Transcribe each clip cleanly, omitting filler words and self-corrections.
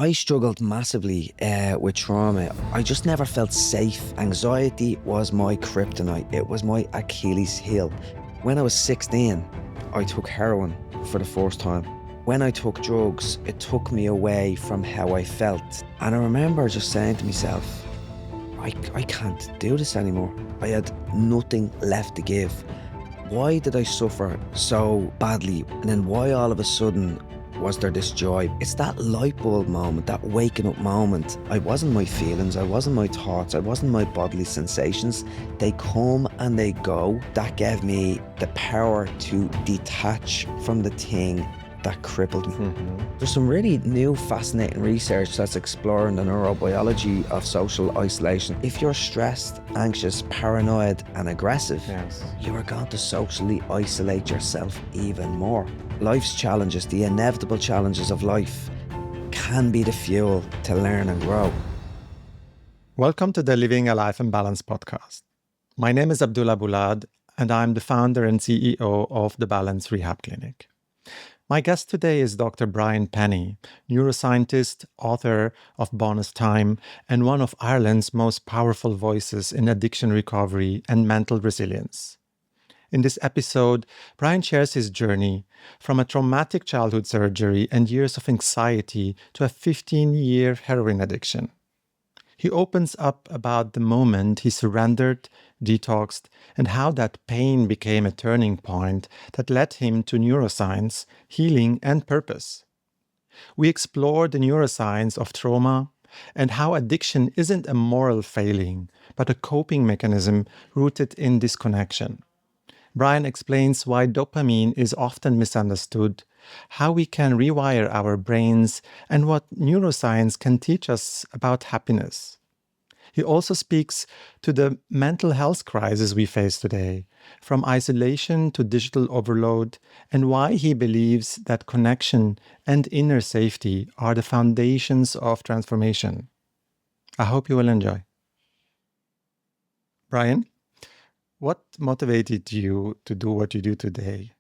I struggled massively with trauma. I just never felt safe. Anxiety was my kryptonite. It was my Achilles heel. When I was 16, I took heroin for the first time. When I took drugs, it took me away from how I felt. And I remember just saying to myself, I can't do this anymore. I had nothing left to give. Why did I suffer so badly? And then why all of a sudden was there this joy? It's that light bulb moment, that waking up moment. I wasn't my feelings, I wasn't my thoughts, I wasn't my bodily sensations. They come and they go. That gave me the power to detach from the thing that crippled me. There's some really new fascinating research that's exploring the neurobiology of social isolation. If you're stressed, anxious, paranoid and aggressive, you are going to socially isolate yourself even more. Life's challenges, the inevitable challenges of life, can be the fuel to learn and grow. Welcome to the Living a Life in Balance podcast. My name is Abdullah Boulad, and I'm the founder and CEO of the Balance Rehab Clinic. My guest today is Dr. Pennie, neuroscientist, author of Bonus Time, and one of Ireland's most powerful voices in addiction recovery and mental resilience. In this episode, Brian shares his journey from a traumatic childhood surgery and years of anxiety to a 15-year heroin addiction. He opens up about the moment he surrendered, detoxed, and how that pain became a turning point that led him to neuroscience, healing, and purpose. We explore the neuroscience of trauma and how addiction isn't a moral failing, but a coping mechanism rooted in disconnection. Brian explains why dopamine is often misunderstood, how we can rewire our brains, and what neuroscience can teach us about happiness. He also speaks to the mental health crisis we face today, from isolation to digital overload, and why he believes that connection and inner safety are the foundations of transformation. I hope you will enjoy. Brian, what motivated you to do what you do today?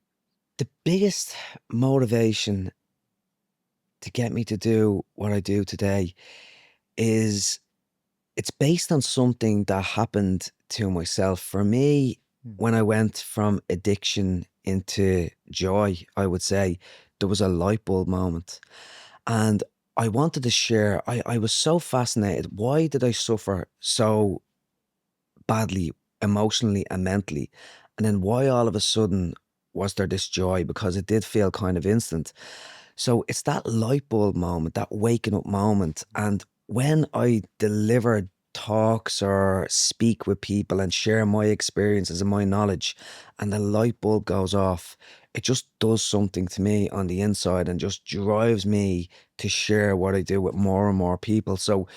The biggest motivation to get me to do what I do today is it's based on something that happened to myself. For me, when I went from addiction into joy, I would say there was a light bulb moment. And I wanted to share, I was so fascinated. Why did I suffer so badly, emotionally and mentally? And then why all of a sudden was there this joy? Because it did feel kind of instant. So it's that light bulb moment, that waking up moment. And when I deliver talks or speak with people and share my experiences and my knowledge, and the light bulb goes off, it just does something to me on the inside and just drives me to share what I do with more and more people. So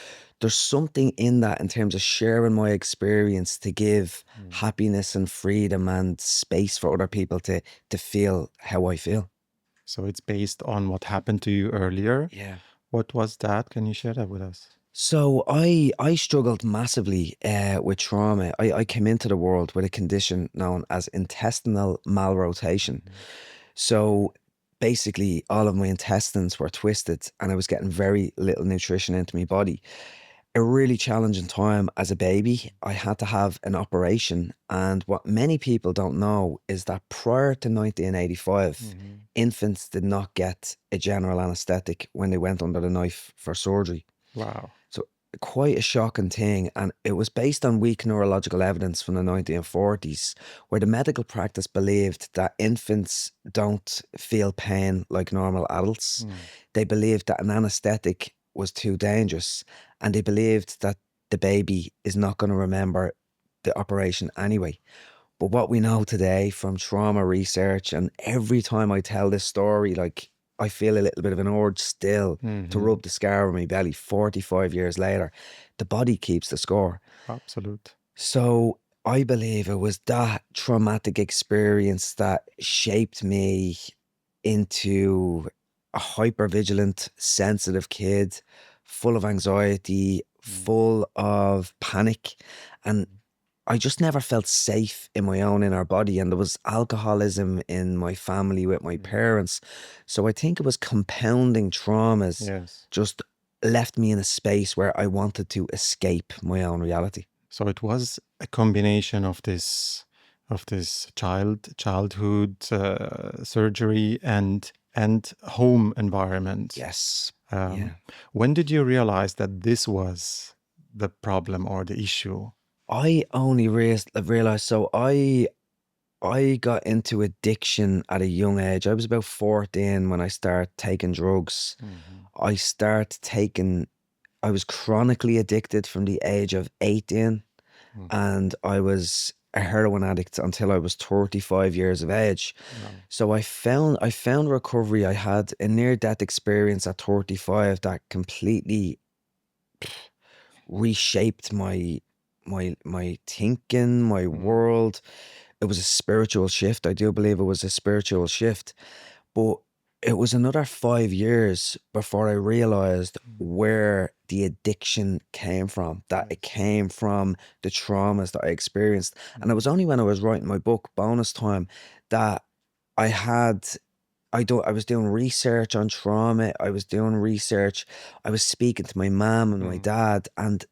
there's something in that in terms of sharing my experience to give happiness and freedom and space for other people to feel how I feel. So it's based on what happened to you earlier. Yeah. What was that? Can you share that with us? So I struggled massively with trauma. I came into the world with a condition known as intestinal malrotation. So basically all of my intestines were twisted and I was getting very little nutrition into my body. A really challenging time as a baby. I had to have an operation, and what many people don't know is that prior to 1985, infants did not get a general anaesthetic when they went under the knife for surgery. Wow. So quite a shocking thing, and it was based on weak neurological evidence from the 1940s, where the medical practice believed that infants don't feel pain like normal adults. They believed that an anaesthetic was too dangerous, and they believed that the baby is not going to remember the operation anyway. But what we know today from trauma research, and every time I tell this story, like I feel a little bit of an urge still to rub the scar on my belly 45 years later. The body keeps the score. Absolute. So I believe it was that traumatic experience that shaped me into a hypervigilant, sensitive kid, full of anxiety, full of panic. And I just never felt safe in my own inner body. And there was alcoholism in my family with my parents. So I think it was compounding traumas Yes. just left me in a space where I wanted to escape my own reality. So it was a combination of this childhood surgery and home environment. Yes. Um, Yeah. When did you realize that this was the problem or the issue? I only realized, so I got into addiction at a young age. I was about 14 when I started taking drugs. I started taking, I was chronically addicted from the age of 18, and I was a heroin addict until I was 35 years of age. So I found recovery. I had a near-death experience at 35 that completely reshaped my thinking, my world. It was a spiritual shift. I do believe it was a spiritual shift. But it was another 5 years before I realized where the addiction came from, that it came from the traumas that I experienced. And it was only when I was writing my book, Bonus Time, that I had I was doing research on trauma. I was doing research. I was speaking to my mom and my dad, and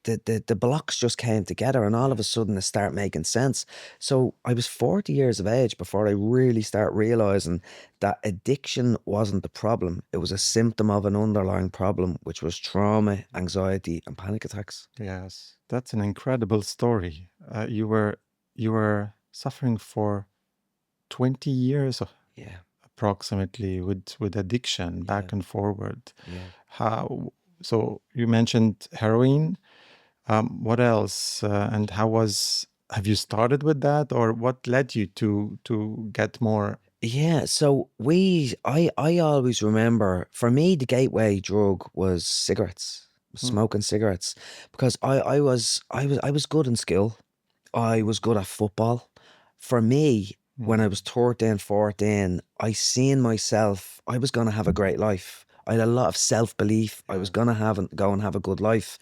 the blocks just came together, and all of a sudden it started making sense. So I was 40 years of age before I really start realizing that addiction wasn't the problem. It was a symptom of an underlying problem, which was trauma, anxiety, and panic attacks. Yes, that's an incredible story. You were suffering for 20 years Yeah, approximately with addiction back and forward. yeah. How so you mentioned heroin. What else? And have you started with that, or what led you to get more? Yeah, so I always remember, for me the gateway drug was cigarettes, smoking cigarettes, because I was good in school. I was good at football. For me, when I was 13, 14, I seen myself, I was going to have a great life. I had a lot of self-belief. I was going to go and have a good life.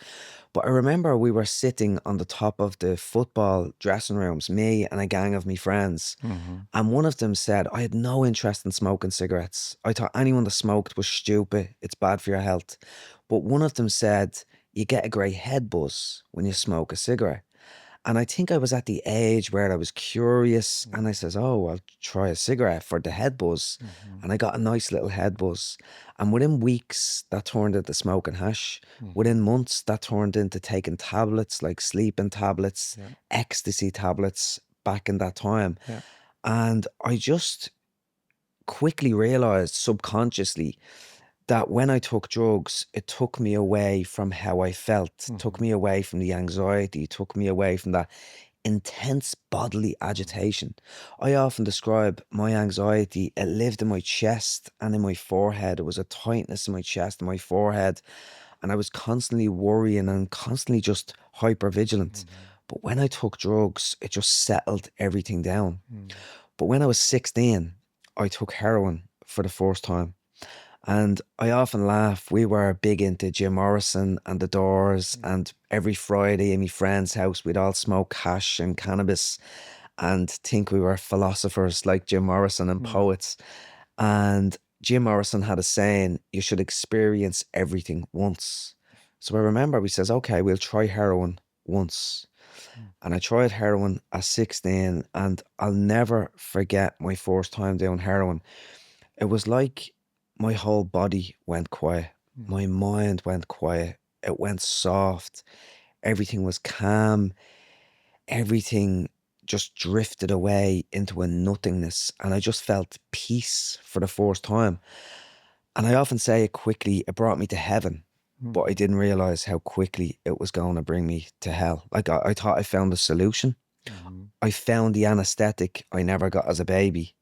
But I remember we were sitting on the top of the football dressing rooms, me and a gang of me friends. And one of them said, I had no interest in smoking cigarettes. I thought anyone that smoked was stupid. It's bad for your health. But one of them said, you get a great head buzz when you smoke a cigarette. And I think I was at the age where I was curious, and I says, oh, I'll try a cigarette for the head buzz. And I got a nice little head buzz. And within weeks, that turned into smoking hash. Within months, that turned into taking tablets like sleeping tablets, ecstasy tablets back in that time. Yeah. And I just quickly realized subconsciously that when I took drugs, it took me away from how I felt, took me away from the anxiety, took me away from that intense bodily agitation. I often describe my anxiety, it lived in my chest and in my forehead. It was a tightness in my chest and my forehead. And I was constantly worrying and constantly just hyper vigilant. But when I took drugs, it just settled everything down. But when I was 16, I took heroin for the first time. And I often laugh. We were big into Jim Morrison and the Doors, and every Friday in my friend's house, we'd all smoke hash and cannabis and think we were philosophers like Jim Morrison and poets. And Jim Morrison had a saying, you should experience everything once. So I remember we says, okay, we'll try heroin once. And I tried heroin at 16, and I'll never forget my first time doing heroin. It was like my whole body went quiet. My mind went quiet. It went soft. Everything was calm. Everything just drifted away into a nothingness. And I just felt peace for the first time. And I often say it quickly, it brought me to heaven. But I didn't realize how quickly it was going to bring me to hell. Like I thought I found a solution. I found the anesthetic I never got as a baby.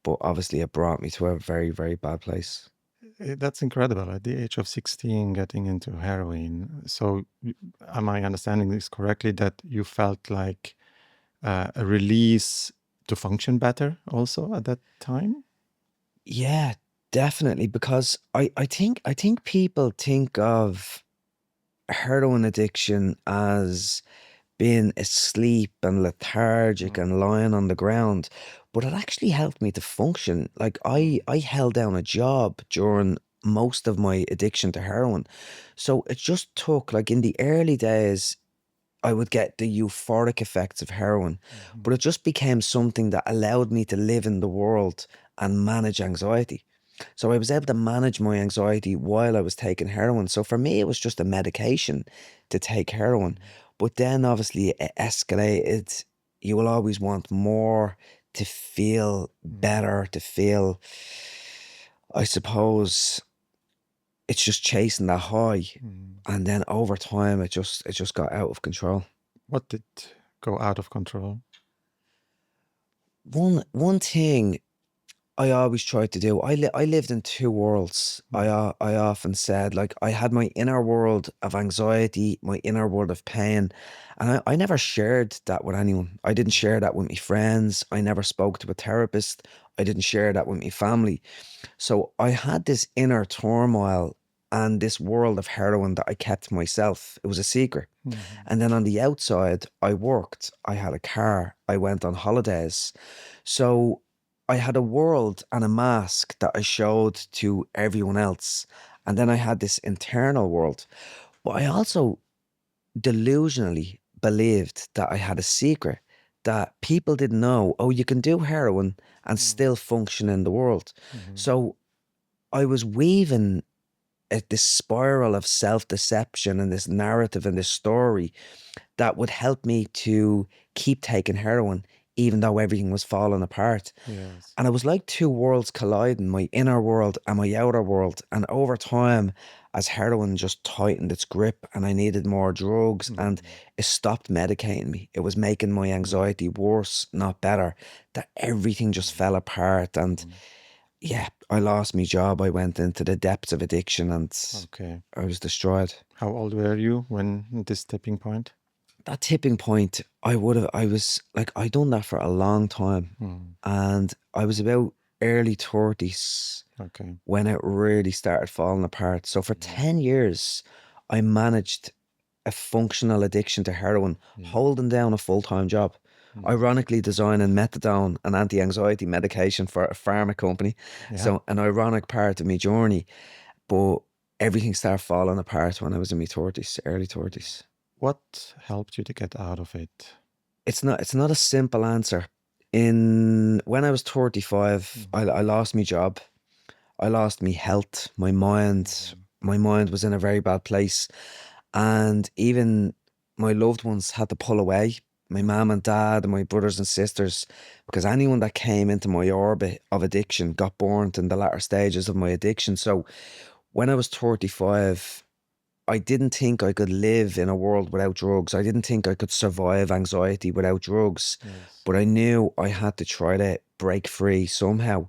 But obviously it brought me to a very, very bad place. That's incredible. At the age of 16, getting into heroin. So, am I understanding this correctly that you felt like a release to function better also at that time? Yeah, definitely. Because I think people think of heroin addiction as being asleep and lethargic and lying on the ground. But it actually helped me to function. Like I held down a job during most of my addiction to heroin. So it just took, like in the early days, I would get the euphoric effects of heroin, but it just became something that allowed me to live in the world and manage anxiety. So I was able to manage my anxiety while I was taking heroin. So for me, it was just a medication to take heroin. But then obviously it escalated. You will always want more to feel better, to feel, I suppose, it's just chasing that high. And then over time, it just got out of control. What did go out of control? One thing I always tried to do, I lived in two worlds. I often said, like, I had my inner world of anxiety, my inner world of pain, and I never shared that with anyone. I didn't share that with my friends. I never spoke to a therapist. I didn't share that with my family. So I had this inner turmoil and this world of heroin that I kept to myself. It was a secret. And then on the outside, I worked, I had a car, I went on holidays. So I had a world and a mask that I showed to everyone else. And then I had this internal world. But I also delusionally believed that I had a secret that people didn't know. Oh, you can do heroin and still function in the world. So I was weaving this spiral of self-deception and this narrative and this story that would help me to keep taking heroin even though everything was falling apart. Yes. And it was like two worlds colliding, my inner world and my outer world. And over time, as heroin just tightened its grip and I needed more drugs and it stopped medicating me, it was making my anxiety worse, not better, that everything just fell apart. And yeah, I lost my job. I went into the depths of addiction and Okay. I was destroyed. How old were you when this tipping point? That tipping point, I was like, I'd done that for a long time. And I was about early 30s Okay. when it really started falling apart. So for 10 years, I managed a functional addiction to heroin, holding down a full-time job. Ironically designing methadone, an anti-anxiety medication for a pharma company. So an ironic part of my journey, but everything started falling apart when I was in my 30s, early 30s. What helped you to get out of it? It's not a simple answer. When I was 35, I lost my job. I lost my health, my mind. My mind was in a very bad place. And even my loved ones had to pull away. My mum and dad and my brothers and sisters, because anyone that came into my orbit of addiction got burnt in the latter stages of my addiction. So when I was 35, I didn't think I could live in a world without drugs. I didn't think I could survive anxiety without drugs. But I knew I had to try to break free somehow.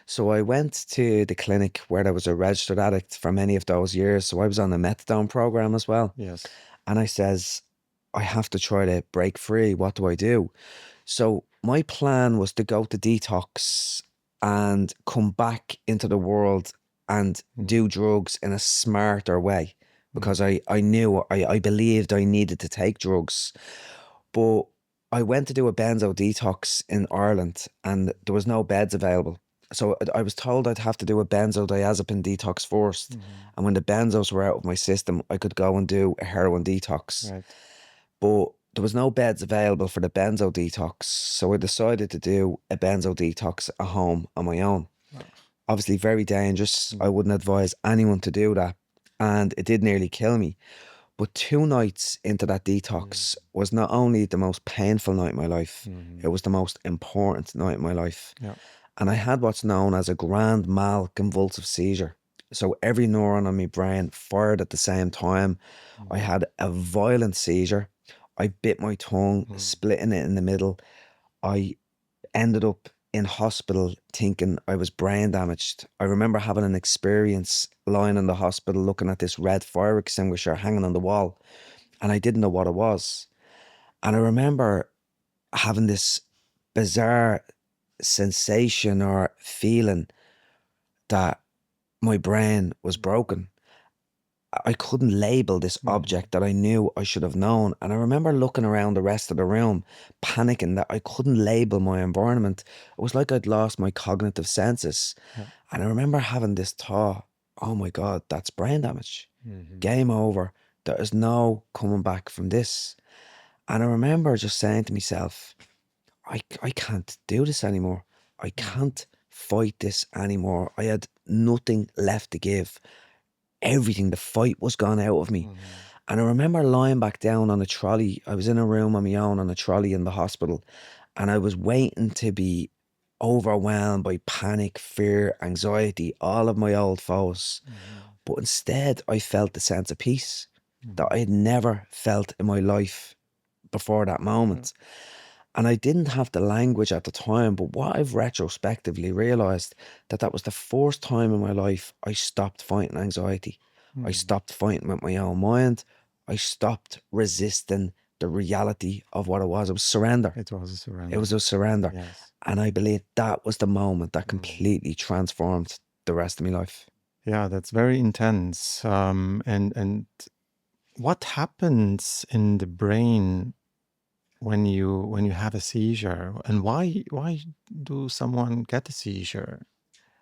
So I went to the clinic where I was a registered addict for many of those years. So I was on the methadone program as well. Yes. And I says, I have to try to break free. What do I do? So my plan was to go to detox and come back into the world and do drugs in a smarter way. Because I knew, I believed I needed to take drugs. But I went to do a benzo detox in Ireland and there was no beds available. So I was told I'd have to do a benzodiazepine detox first. And when the benzos were out of my system, I could go and do a heroin detox. Right. But there was no beds available for the benzo detox. So I decided to do a benzo detox at home on my own. Obviously very dangerous. I wouldn't advise anyone to do that. And it did nearly kill me. But 2 nights into that detox was not only the most painful night in my life, it was the most important night in my life. Yeah. And I had what's known as a grand mal convulsive seizure. So every neuron on my brain fired at the same time. I had a violent seizure. I bit my tongue, splitting it in the middle. I ended up in hospital thinking I was brain damaged. I remember having an experience lying in the hospital looking at this red fire extinguisher hanging on the wall, and I didn't know what it was. And I remember having this bizarre sensation or feeling that my brain was broken. I couldn't label this object that I knew I should have known. And I remember looking around the rest of the room, panicking that I couldn't label my environment. It was like I'd lost my cognitive senses. And I remember having this thought, oh my God, that's brain damage. Mm-hmm. Game over. There is no coming back from this. And I remember just saying to myself, I can't do this anymore. I can't fight this anymore. I had nothing left to give. Everything, the fight was gone out of me. And I remember lying back down on a trolley. I was in a room on my own on a trolley in the hospital, and I was waiting to be overwhelmed by panic, fear, anxiety, all of my old foes. But instead, I felt the sense of peace that I had never felt in my life before that moment. And I didn't have the language at the time, but what I've retrospectively realized that was the first time in my life I stopped fighting anxiety. I stopped fighting with my own mind. I stopped resisting the reality of what it was. It was surrender. It was a surrender. It was a surrender. Yes. And I believe that was the moment that completely transformed the rest of my life. Yeah, that's very intense. And what happens in the brain when you have a seizure, and why do someone get a seizure?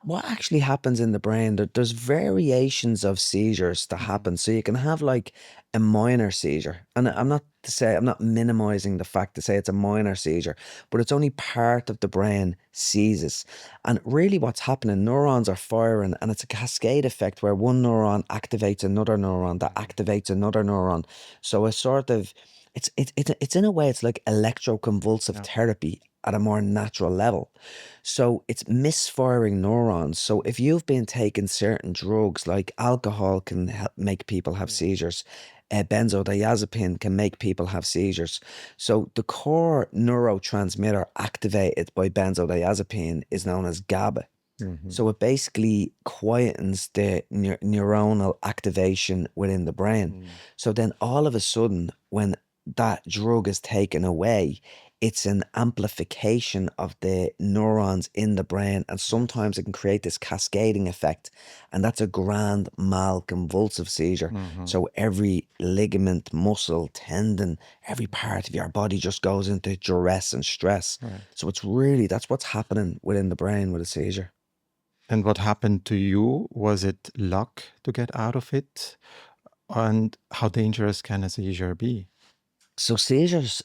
What actually happens in the brain, there's variations of seizures that happen. So you can have like a minor seizure. And I'm not minimizing the fact to say it's a minor seizure, but it's only part of the brain seizes. And really what's happening, neurons are firing, and it's a cascade effect where one neuron activates another neuron that activates another neuron. So it's sort of, it's in a way, it's like electroconvulsive therapy at a more natural level. So it's misfiring neurons. So if you've been taking certain drugs, like alcohol can help make people have seizures, benzodiazepine can make people have seizures. So the core neurotransmitter activated by benzodiazepine is known as GABA. So it basically quietens the neuronal activation within the brain. So then all of a sudden, when that drug is taken away, it's an amplification of the neurons in the brain, and sometimes it can create this cascading effect, and that's a grand mal convulsive seizure. So every ligament, muscle, tendon, every part of your body just goes into duress and stress. So it's really, that's what's happening within the brain with a seizure. And what happened to you? Was it luck to get out of it? And how dangerous can a seizure be? So seizures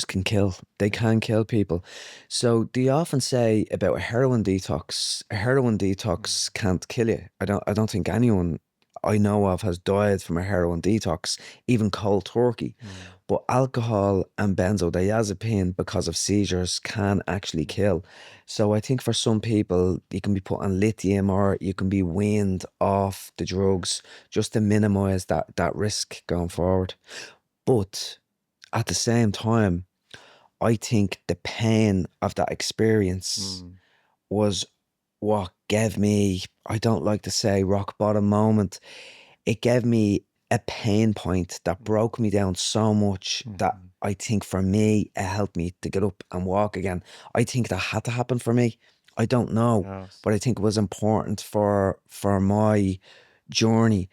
can kill. They can kill people. So they often say about a heroin detox. A heroin detox can't kill you. I don't think anyone I know of has died from a heroin detox, even cold turkey. But alcohol and benzodiazepine, because of seizures, can actually kill. So I think for some people, you can be put on lithium or you can be weaned off the drugs just to minimize that risk going forward. But at the same time, I think the pain of that experience was what gave me, I don't like to say rock bottom moment. It gave me a pain point that broke me down so much that I think for me, it helped me to get up and walk again. I think that had to happen for me. I don't know, Yes. but I think it was important for my journey.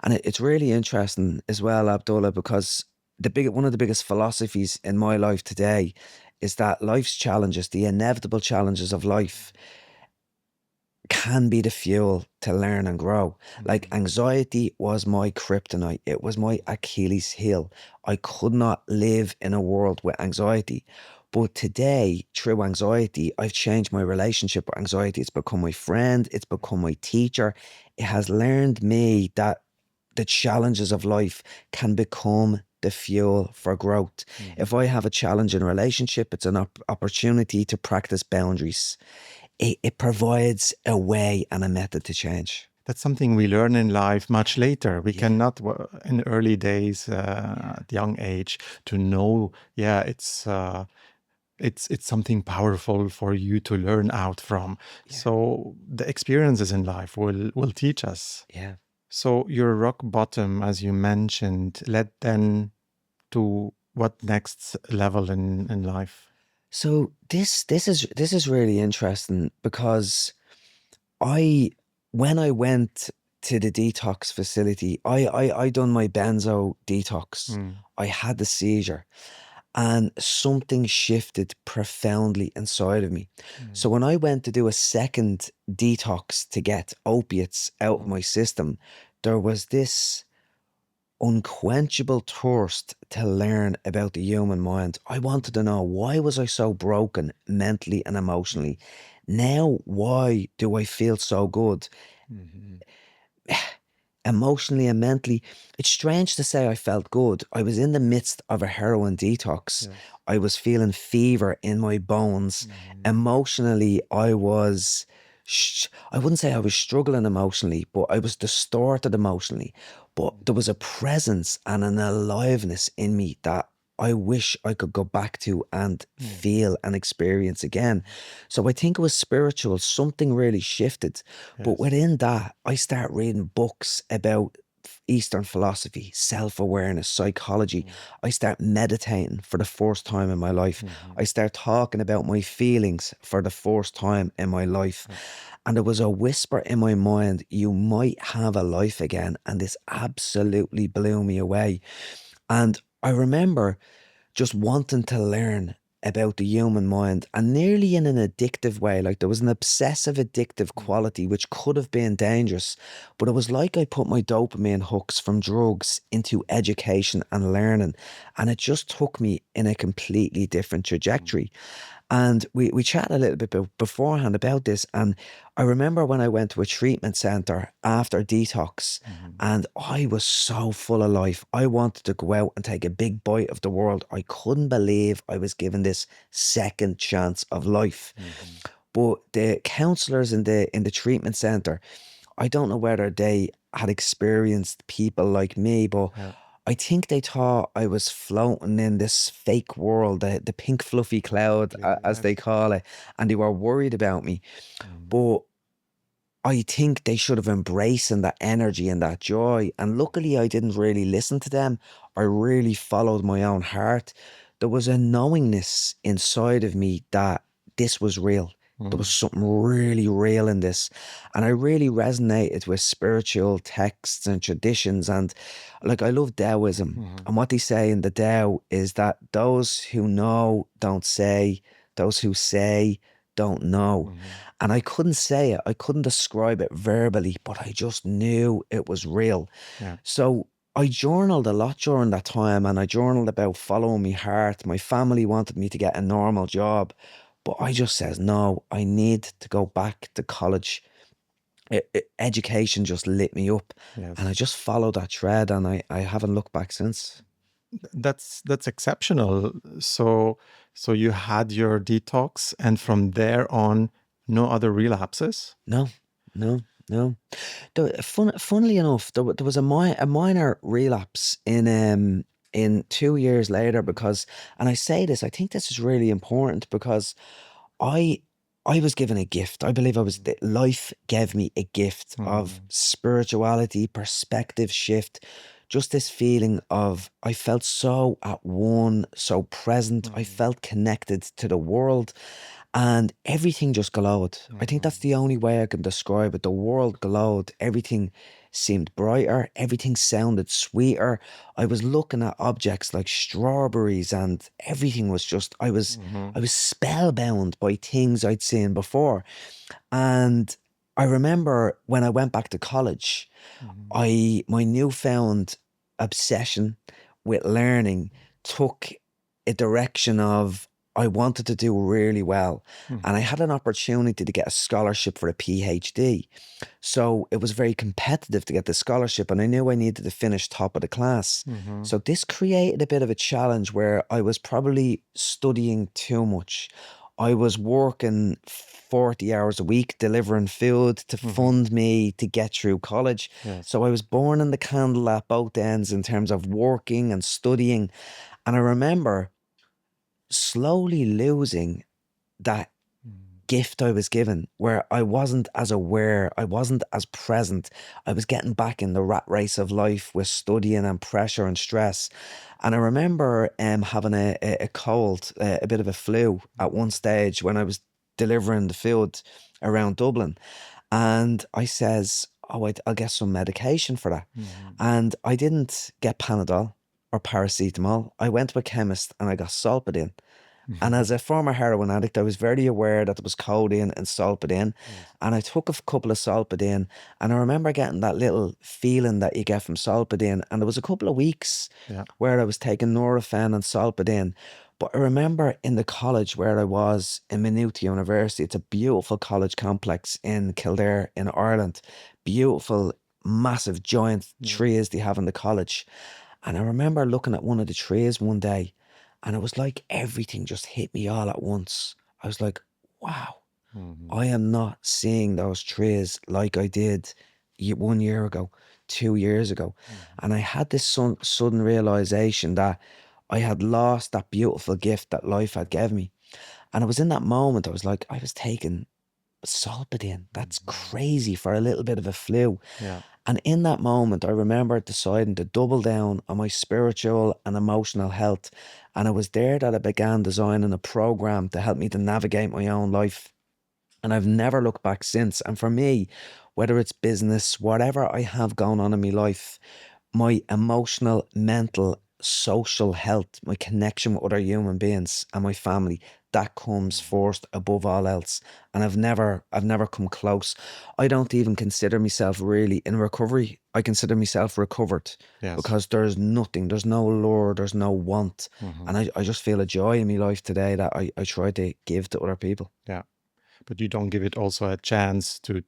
And it's really interesting as well, Abdullah, because one of the biggest philosophies in my life today is that life's challenges, the inevitable challenges of life, can be the fuel to learn and grow. Like anxiety was my kryptonite. It was my Achilles heel. I could not live in a world with anxiety. But today, through anxiety, I've changed my relationship with anxiety. It's become my friend. It's become my teacher. It has learned me that the challenges of life can become the fuel for growth. If I have a challenge in a relationship, it's an opportunity to practice boundaries. It provides a way and a method to change. That's something we learn in life much later. We cannot, in early days, at young age, to know. It's something powerful for you to learn out from. So the experiences in life will teach us. Yeah. So your rock bottom, as you mentioned, led then to what next level in life? So this is really interesting because when I went to the detox facility, I done my benzo detox. I had the seizure, and something shifted profoundly inside of me. So when I went to do a second detox to get opiates out of my system, there was this unquenchable thirst to learn about the human mind. I wanted to know, why was I so broken mentally and emotionally? Now, why do I feel so good emotionally and mentally? It's strange to say I felt good. I was in the midst of a heroin detox. Yes. I was feeling fever in my bones. Emotionally, I was, I wouldn't say I was struggling emotionally, but I was distorted emotionally. But there was a presence and an aliveness in me that I wish I could go back to and feel and experience again. So I think it was spiritual. Something really shifted. But Yes. within that, I start reading books about Eastern philosophy, self-awareness, psychology. I start meditating for the first time in my life. I start talking about my feelings for the first time in my life. And there was a whisper in my mind, you might have a life again. And this absolutely blew me away. And I remember just wanting to learn about the human mind, and nearly in an addictive way. Like, there was an obsessive addictive quality which could have been dangerous, but it was like I put my dopamine hooks from drugs into education and learning, and it just took me in a completely different trajectory. And we chatted a little bit beforehand about this. And I remember when I went to a treatment center after detox, and I was so full of life. I wanted to go out and take a big bite of the world. I couldn't believe I was given this second chance of life. But the counselors in the treatment center, I don't know whether they had experienced people like me, but Yeah. I think they thought I was floating in this fake world, the pink fluffy cloud, as they Yes. call it, and they were worried about me. But I think they should have embraced that energy and that joy. And luckily, I didn't really listen to them. I really followed my own heart. There was a knowingness inside of me that this was real. There was something really real in this. And I really resonated with spiritual texts and traditions. And like, I love Taoism. And what they say in the Tao is that those who know don't say, those who say don't know. And I couldn't say it, I couldn't describe it verbally, but I just knew it was real. Yeah. So I journaled a lot during that time, and I journaled about following my heart. My family wanted me to get a normal job, but I just says, no, I need to go back to college. Education just lit me up, and I Yes. just followed that thread, and I haven't looked back since. That's exceptional. So you had your detox, and from there on, no other relapses? No, no, no. Funnily enough, there was a minor relapse in 2 years later, because, and I say this, I think this is really important, because I I was given a gift. I believe life gave me a gift of spirituality, perspective shift, just this feeling of, I felt so at one, so present. I felt connected to the world, and everything just glowed. I think that's the only way I can describe it. The world glowed. Everything seemed brighter. Everything sounded sweeter. I was looking at objects like strawberries, and everything was just, I was spellbound by things I'd seen before. And I remember when I went back to college, my newfound obsession with learning took a direction of, I wanted to do really well. And I had an opportunity to get a scholarship for a PhD. So it was very competitive to get the scholarship, and I knew I needed to finish top of the class. So this created a bit of a challenge where I was probably studying too much. I was working 40 hours a week delivering food to fund me to get through college. Yes. So I was burning the candle at both ends in terms of working and studying. And I remember slowly losing that gift I was given, where I wasn't as aware, I wasn't as present. I was getting back in the rat race of life with studying and pressure and stress. And I remember having a cold, a bit of a flu at one stage when I was delivering the food around Dublin. And I says, oh, I'll get some medication for that. And I didn't get Panadol. or paracetamol. I went to a chemist and I got Solpadeine. And as a former heroin addict, I was very aware that there was codeine and Solpadeine. Yes. And I took a couple of Solpadeine, and I remember getting that little feeling that you get from Solpadeine. And there was a couple of weeks Yeah. where I was taking Nurofen and Solpadeine. But I remember in the college where I was in Maynooth University, it's a beautiful college complex in Kildare in Ireland. Beautiful, massive, giant trees they have in the college. And I remember looking at one of the trees one day, and it was like everything just hit me all at once. I was like, wow, I am not seeing those trees like I did 1 year ago, 2 years ago. And I had this sudden realization that I had lost that beautiful gift that life had given me. And it was in that moment, I was like, I was taking Solpadeine. That's crazy for a little bit of a flu. Yeah. And in that moment, I remember deciding to double down on my spiritual and emotional health. And it was there that I began designing a program to help me to navigate my own life. And I've never looked back since. And for me, whether it's business, whatever I have going on in my life, my emotional, mental, social health, my connection with other human beings and my family, that comes first above all else. And I've never come close. I don't even consider myself really in recovery. I consider myself recovered. Yes. Because there's nothing, there's no lure, there's no want. And I just feel a joy in my life today that I try to give to other people. Yeah. But you don't give it also a chance to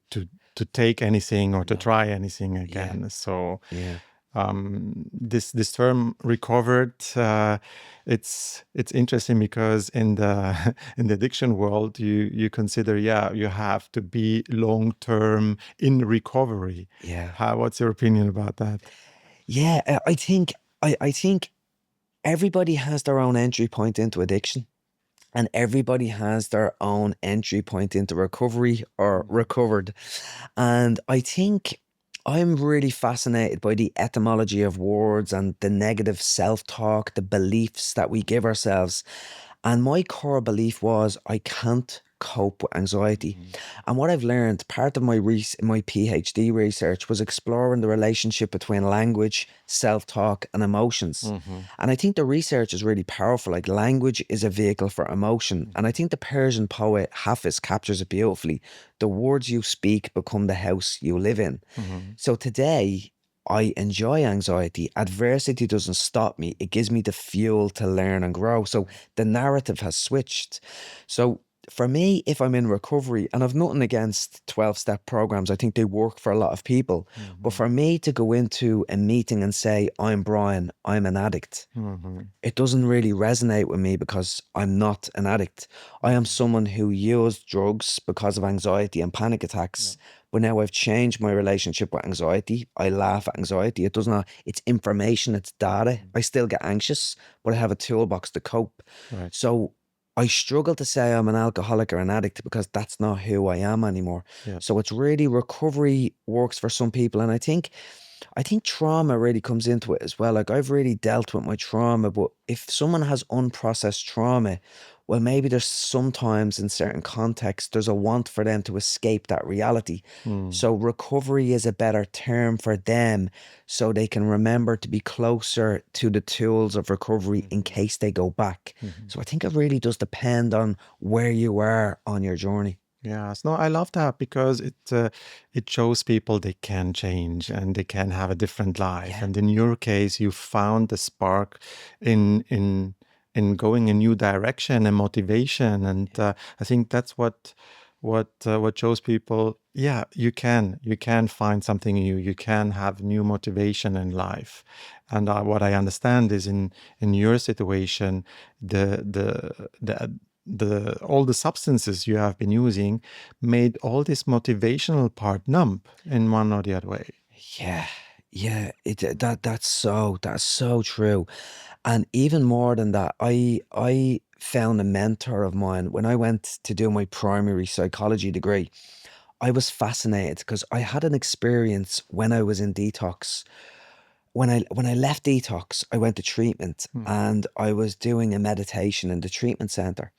take anything or to try anything again. So Yeah. This term recovered, it's interesting because in the in the addiction world, you consider you have to be long term in recovery. Yeah. What's your opinion about that? Yeah, I think everybody has their own entry point into addiction, and everybody has their own entry point into recovery or recovered. And I think I'm really fascinated by the etymology of words and the negative self-talk, the beliefs that we give ourselves. And my core belief was I can't cope with anxiety. And what I've learned, part of my my PhD research was exploring the relationship between language, self-talk, and emotions. And I think the research is really powerful. Like, language is a vehicle for emotion. And I think the Persian poet Hafiz captures it beautifully. The words you speak become the house you live in. So today, I enjoy anxiety. Adversity doesn't stop me. It gives me the fuel to learn and grow. So the narrative has switched. So for me, if I'm in recovery, and I've nothing against 12-step programs, I think they work for a lot of people. But for me to go into a meeting and say, I'm Brian, I'm an addict, it doesn't really resonate with me because I'm not an addict. I am someone who used drugs because of anxiety and panic attacks. But now I've changed my relationship with anxiety. I laugh at anxiety. It does not, it's information, it's data. I still get anxious, but I have a toolbox to cope. Right. So I struggle to say I'm an alcoholic or an addict because that's not who I am anymore. Yeah. So it's really, recovery works for some people. And I think trauma really comes into it as well. Like, I've really dealt with my trauma, but if someone has unprocessed trauma, well, maybe there's sometimes in certain contexts, there's a want for them to escape that reality. So recovery is a better term for them so they can remember to be closer to the tools of recovery in case they go back. So I think it really does depend on where you are on your journey. Yes, no, I love that because it shows people they can change and they can have a different life. Yeah. And in your case, you found the spark in going a new direction and motivation. And I think that's what shows people. Yeah, you can find something new. You can have new motivation in life. And what I understand is in your situation, the all the substances you have been using made all this motivational part numb in one or the other way. Yeah, that's so true. And even more than that, I found a mentor of mine when I went to do my primary psychology degree. I was fascinated because I had an experience when I was in detox. When I left detox, I went to treatment and I was doing a meditation in the treatment center.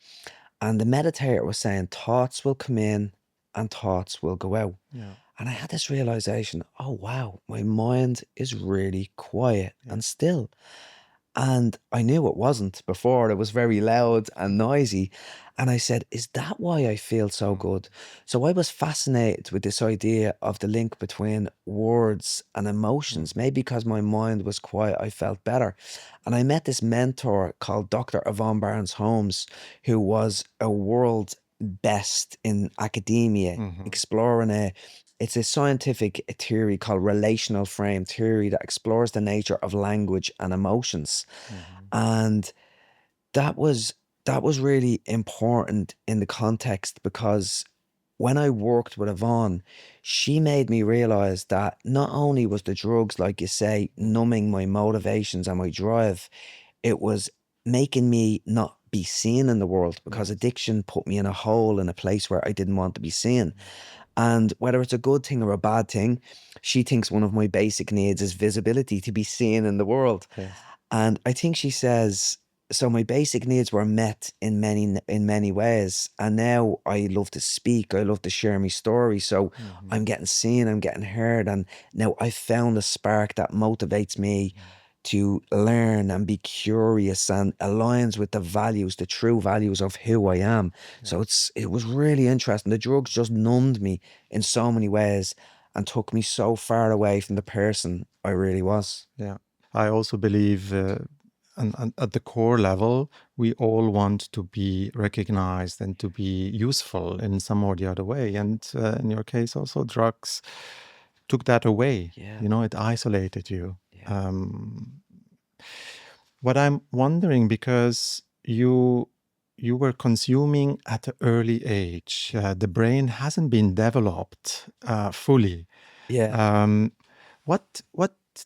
And the meditator was saying thoughts will come in and thoughts will go out. Yeah. And I had this realization, oh wow, my mind is really quiet and still. And I knew it wasn't before. It was very loud and noisy. And I said, is that why I feel so good? So I was fascinated with this idea of the link between words and emotions. Maybe because my mind was quiet, I felt better. And I met this mentor called Dr. Yvonne Barnes-Holmes, who was a world best in academia, exploring it's a scientific theory called relational frame theory that explores the nature of language and emotions. And that was that was really important in the context because when I worked with Yvonne, she made me realize that not only was the drugs, like you say, numbing my motivations and my drive, it was making me not be seen in the world because Yes. addiction put me in a hole in a place where I didn't want to be seen. And whether it's a good thing or a bad thing, she thinks one of my basic needs is visibility, to be seen in the world. Yes. And I think she says, so my basic needs were met in many ways. And now I love to speak. I love to share my story. So I'm getting seen, I'm getting heard. And now I found a spark that motivates me to learn and be curious and aligns with the values, the true values of who I am. So it was really interesting. The drugs just numbed me in so many ways and took me so far away from the person I really was. Yeah. I also believe and at the core level, we all want to be recognized and to be useful in some or the other way. And in your case, also drugs took that away. Yeah. You know, it isolated you. Yeah. What I'm wondering, because you were consuming at an early age, the brain hasn't been developed fully. Yeah. What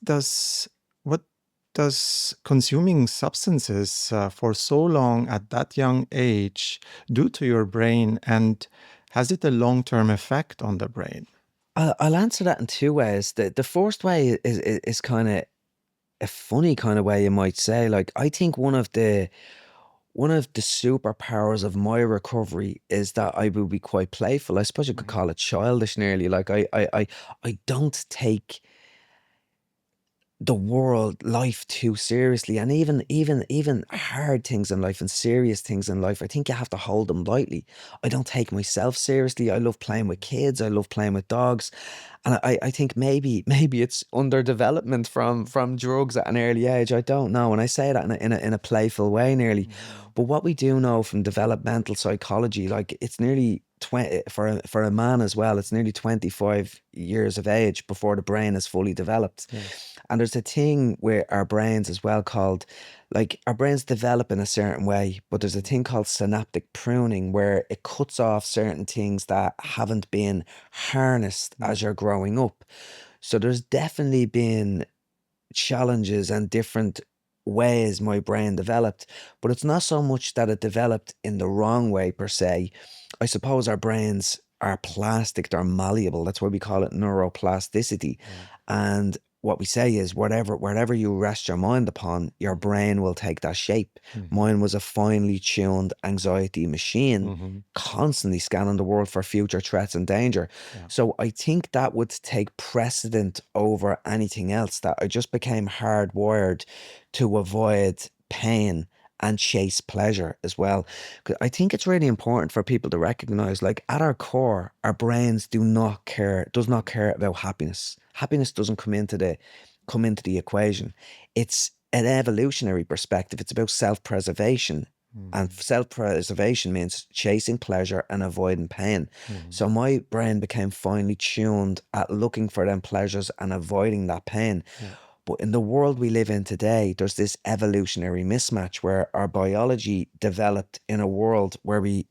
does what does consuming substances for so long at that young age do to your brain, and has it a long-term effect on the brain? I'll answer that in two ways. The first way is kind of a funny kind of way, you might say. Like, I think one of the superpowers of my recovery is that I will be quite playful. I suppose you could call it childish nearly. Like I don't take the world, life too seriously, and even hard things in life and serious things in life, I think you have to hold them lightly. I don't take myself seriously. I love playing with kids. I love playing with dogs, and I think maybe it's underdevelopment from drugs at an early age. I don't know, and I say that in a playful way nearly. But what we do know from developmental psychology, like it's nearly 20 for a man as well, it's nearly 25 years of age before the brain is fully developed. Yes. And there's a thing with our brains as well called, like, our brains develop in a certain way, but there's a thing called synaptic pruning where it cuts off certain things that haven't been harnessed as you're growing up. So there's definitely been challenges and different ways my brain developed, but it's not so much that it developed in the wrong way per se. I suppose our brains are plastic, they're malleable. That's why we call it neuroplasticity. And what we say is wherever you rest your mind upon, your brain will take that shape. Mine was a finely tuned anxiety machine, constantly scanning the world for future threats and danger. So I think that would take precedent over anything else, that I just became hardwired to avoid pain and chase pleasure as well. 'Cause I think it's really important for people to recognize, like, at our core, our brains does not care about happiness. Happiness doesn't come into the equation. It's an evolutionary perspective. It's about self-preservation. And self-preservation means chasing pleasure and avoiding pain. So my brain became finely tuned at looking for them pleasures and avoiding that pain. But in the world we live in today, there's this evolutionary mismatch where our biology developed in a world where we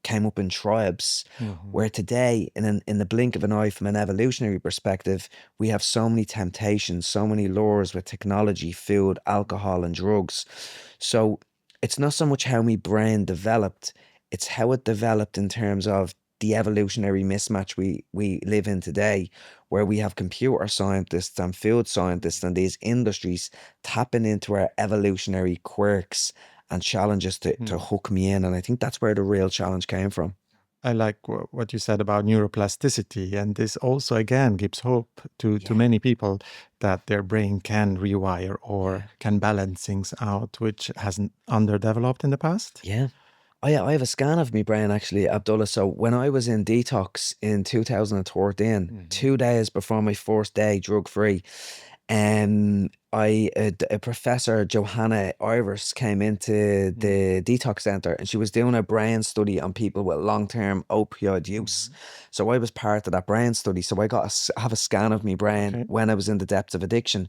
came up in tribes, where today, in the blink of an eye, from an evolutionary perspective, we have so many temptations, so many lures with technology, food, alcohol, and drugs. So it's not so much how my brain developed, it's how it developed in terms of the evolutionary mismatch we live in today, where we have computer scientists and food scientists and these industries tapping into our evolutionary quirks and challenges to hook me in. And I think that's where the real challenge came from. I like what you said about neuroplasticity, and this also again gives hope to Yeah, many people that their brain can rewire or yeah, can balance things out, which hasn't underdeveloped in the past. yeah. I have a scan of my brain actually, Abdullah. So when I was in detox in 2013, Hmm. 2 days before my first day drug free, a professor, Johanna Ivers, came into the detox center and she was doing a brain study on people with long term opioid use. Hmm. So I was part of that brain study. So I got have a scan of my brain Okay. when I was in the depths of addiction.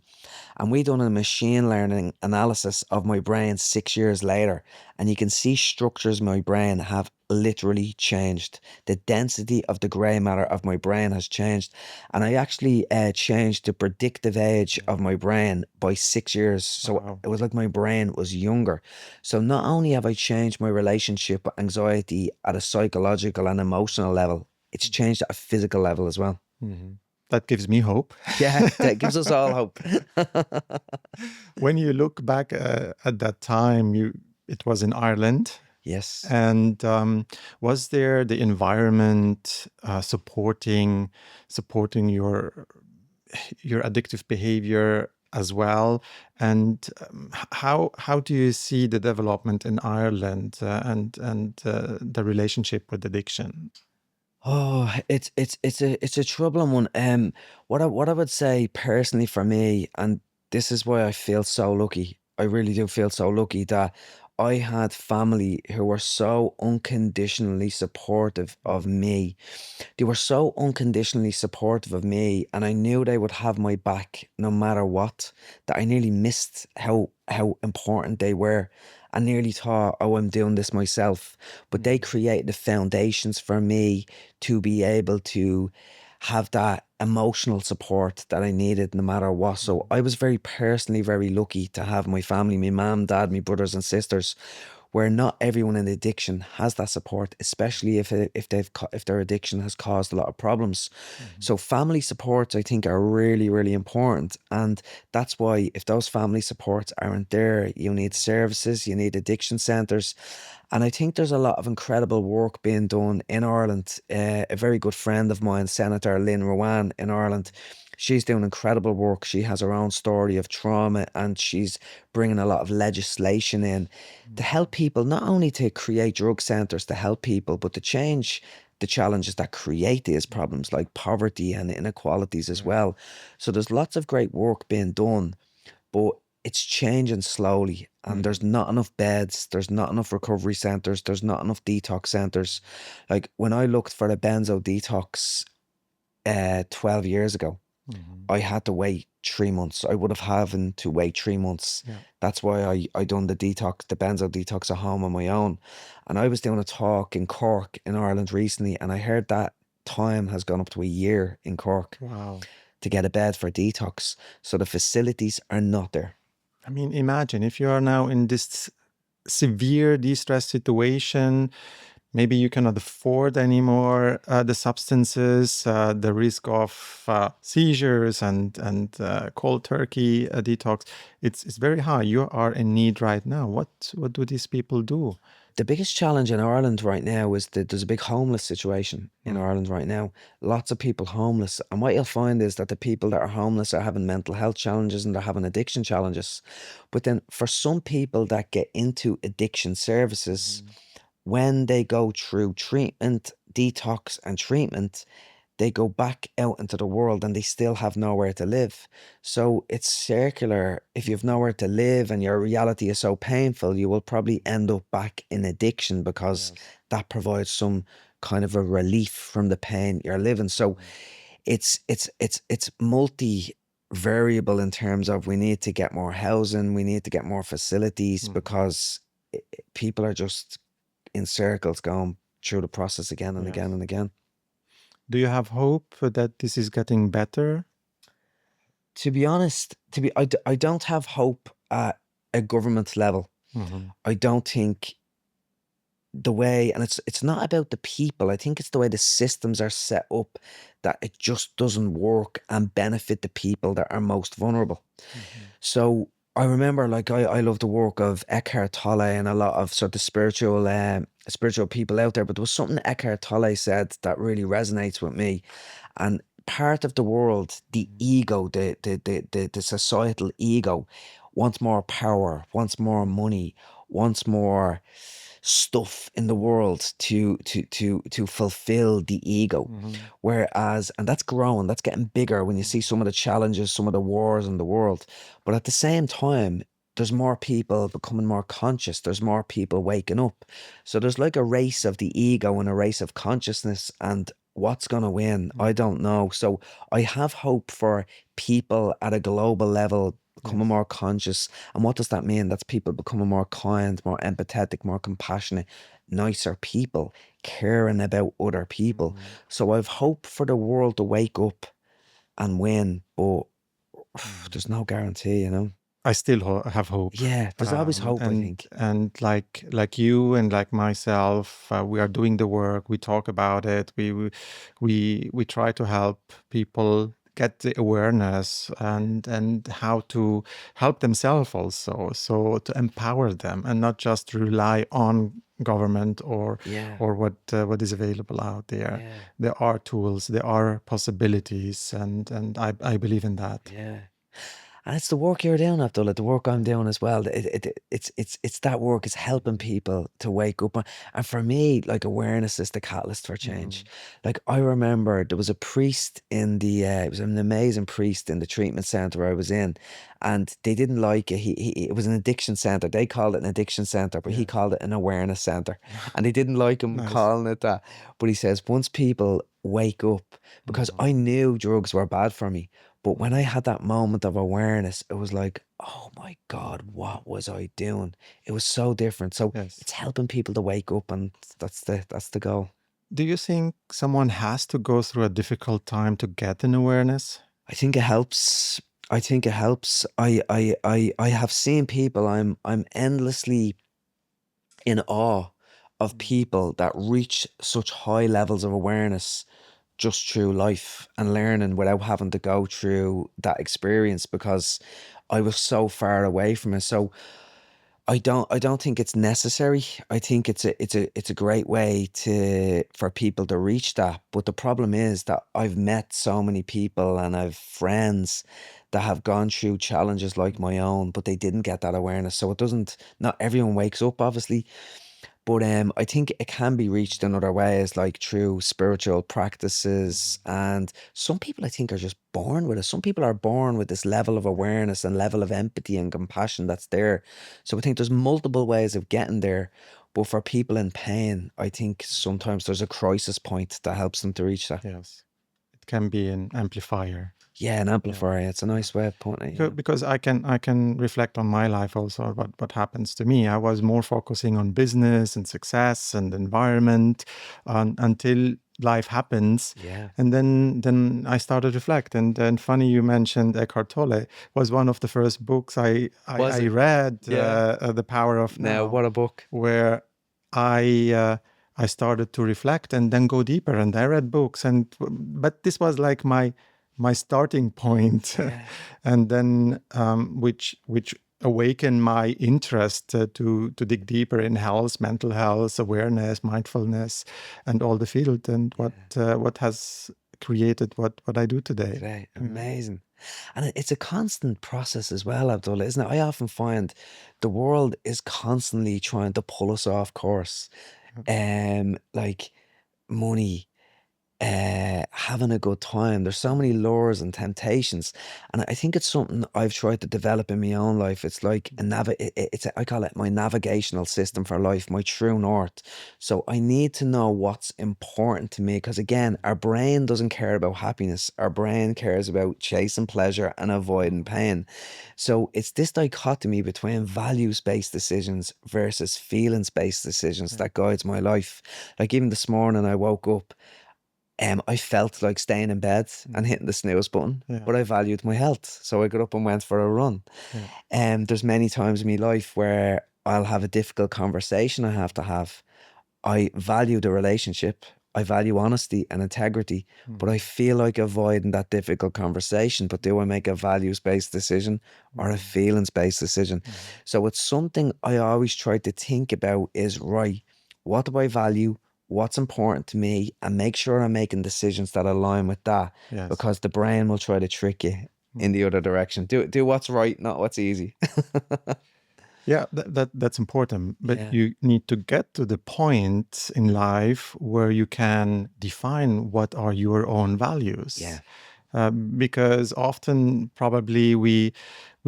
And we done a machine learning analysis of my brain 6 years later. And you can see structures in my brain have literally changed. The density of the grey matter of my brain has changed. And I actually changed the predictive age Yeah. of my brain by 6 years. So Wow. it was like my brain was younger. So not only have I changed my relationship with anxiety at a psychological and emotional level, it's changed at a physical level as well. Hmm. That gives me hope. Yeah, that gives us all hope. When you look back at that time, it was in Ireland. Yes. And was there the environment supporting your addictive behavior as well? And how do you see the development in Ireland and the relationship with addiction? Oh, it's a troubling one. What I would say personally for me, and this is why I feel so lucky. I really do feel so lucky that I had family who were so unconditionally supportive of me. They were so unconditionally supportive of me, and I knew they would have my back no matter what, that I nearly missed how important they were. I nearly thought, oh, I'm doing this myself. But they Mhm. created the foundations for me to be able to have that emotional support that I needed no matter what. So Mhm. I was very personally very lucky to have my family, my mom, dad, my brothers and sisters, where not everyone in addiction has that support, especially if their addiction has caused a lot of problems. Mhm. So family supports, I think, are really, really important. And that's why if those family supports aren't there, you need services, you need addiction centres. And I think there's a lot of incredible work being done in Ireland. A very good friend of mine, Senator Lynn Rowan in Ireland, she's doing incredible work. She has her own story of trauma and she's bringing a lot of legislation in to help people, not only to create drug centres to help people, but to change the challenges that create these Mhm. problems like poverty and inequalities as Yeah. well. So there's lots of great work being done, but it's changing slowly and there's Mhm. not enough beds, there's not enough recovery centres, there's not enough detox centres. Like when I looked for a benzo detox 12 years ago, Mhm. I had to wait 3 months. I would have having to wait 3 months. Yeah. That's why I done the benzo detox at home on my own. And I was doing a talk in Cork in Ireland recently, and I heard that time has gone up to a year in Cork Wow. to get a bed for detox. So the facilities are not there. I mean, imagine if you are now in this severe distress situation. Maybe you cannot afford anymore the substances, the risk of seizures and cold turkey detox. It's very high. You are in need right now. What do these people do? The biggest challenge in Ireland right now is that there's a big homeless situation in Mm. Ireland right now. Lots of people homeless. And what you'll find is that the people that are homeless are having mental health challenges and they're having addiction challenges. But then for some people that get into addiction services, Mhm. when they go through treatment, detox and treatment, they go back out into the world and they still have nowhere to live. So it's circular. If you've nowhere to live and your reality is so painful, you will probably end up back in addiction because Yes. that provides some kind of a relief from the pain you're living. So Mhm. it's multi variable in terms of we need to get more housing, we need to get more facilities Mhm. because people are just in circles going through the process again and again Yes. and again. Do you have hope that this is getting better? To be honest, I don't have hope at a government level. Mhm. I don't think the way, and it's not about the people. I think it's the way the systems are set up that it just doesn't work and benefit the people that are most vulnerable. Mhm. So I remember, like I love the work of Eckhart Tolle and a lot of sort of spiritual spiritual people out there, but there was something Eckhart Tolle said that really resonates with me. And part of the world, the ego, the societal ego, wants more power, wants more money, wants more stuff in the world to fulfill the ego. Whereas, and that's growing, that's getting bigger when you see some of the challenges, some of the wars in the world. But at the same time, there's more people becoming more conscious. There's more people waking up. So there's like a race of the ego and a race of consciousness. And what's going to win? I don't know. So I have hope for people at a global level becoming more conscious. And what does that mean? That's people becoming more kind, more empathetic, more compassionate, nicer people, caring about other people. So I've hope for the world to wake up and win, but there's no guarantee, you know? I still have hope. Yeah, there's always hope, I think. And like you and like myself, we are doing the work. We talk about it. We try to help people get the awareness and how to help themselves also. So to empower them and not just rely on government or what is available out there. Yeah. There are tools, there are possibilities, and I believe in that. Yeah. And it's the work you're doing, Abdullah, the work I'm doing as well. It's that work is helping people to wake up. And for me, like, awareness is the catalyst for change. Like, I remember there was a priest in the, it was an amazing priest in the treatment center I was in, and they didn't like it. It was an addiction center. They called it an addiction center, but he called it an awareness center. And they didn't like him Nice. calling it that. But he says, once people wake up, because I knew drugs were bad for me. But when I had that moment of awareness, it was like, oh my God, what was I doing? It was so different. So it's helping people to wake up, and that's the goal. Do you think someone has to go through a difficult time to get an awareness? I think it helps. I think it helps. I have seen people, I'm endlessly in awe of people that reach such high levels of awareness just through life and learning without having to go through that experience, because I was so far away from it. So I don't think it's necessary. I think it's a great way for people to reach that. But the problem is that I've met so many people and I've friends that have gone through challenges like my own, but they didn't get that awareness. So it doesn't, not everyone wakes up, obviously. But I think it can be reached in other ways, like through spiritual practices. And some people, I think, are just born with it. Some people are born with this level of awareness and level of empathy and compassion that's there. So I think there's multiple ways of getting there. But for people in pain, I think sometimes there's a crisis point that helps them to reach that. Yes. It can be an amplifier. Yeah, an amplifier. It's a nice way of putting it. Because I can reflect on my life also, what happens to me. I was more focusing on business and success and environment until life happens. Yeah. And then I started to reflect. And then funny you mentioned Eckhart Tolle. Was one of the first books I read, The Power of Now. What a book. Where I started to reflect and then go deeper. And I read books, but this was like my starting point, and then which awakened my interest to dig deeper in health, mental health, awareness, mindfulness, and all the field, and what has created what I do today. Amazing. And it's a constant process as well, Abdullah, isn't it? I often find the world is constantly trying to pull us off course. Like money, having a good time. There's so many lures and temptations, and I think it's something I've tried to develop in my own life. It's like I call it my navigational system for life, my true north. So I need to know what's important to me, because again, our brain doesn't care about happiness. Our brain cares about chasing pleasure and avoiding pain. So it's this dichotomy between values-based decisions versus feelings-based decisions that guides my life. Like even this morning, I woke up. I felt like staying in bed and hitting the snooze button, but I valued my health. So I got up and went for a run. There's many times in my life where I'll have a difficult conversation I have to have. I value the relationship. I value honesty and integrity, but I feel like avoiding that difficult conversation. But do I make a values-based decision or a feelings-based decision? So it's something I always try to think about is, right, what do I value, what's important to me, and make sure I'm making decisions that align with that, Yes. because the brain will try to trick you in the other direction. Do what's right, not what's easy. Yeah, that's important. But Yeah. you need to get to the point in life where you can define what are your own values. Yeah. Because often probably we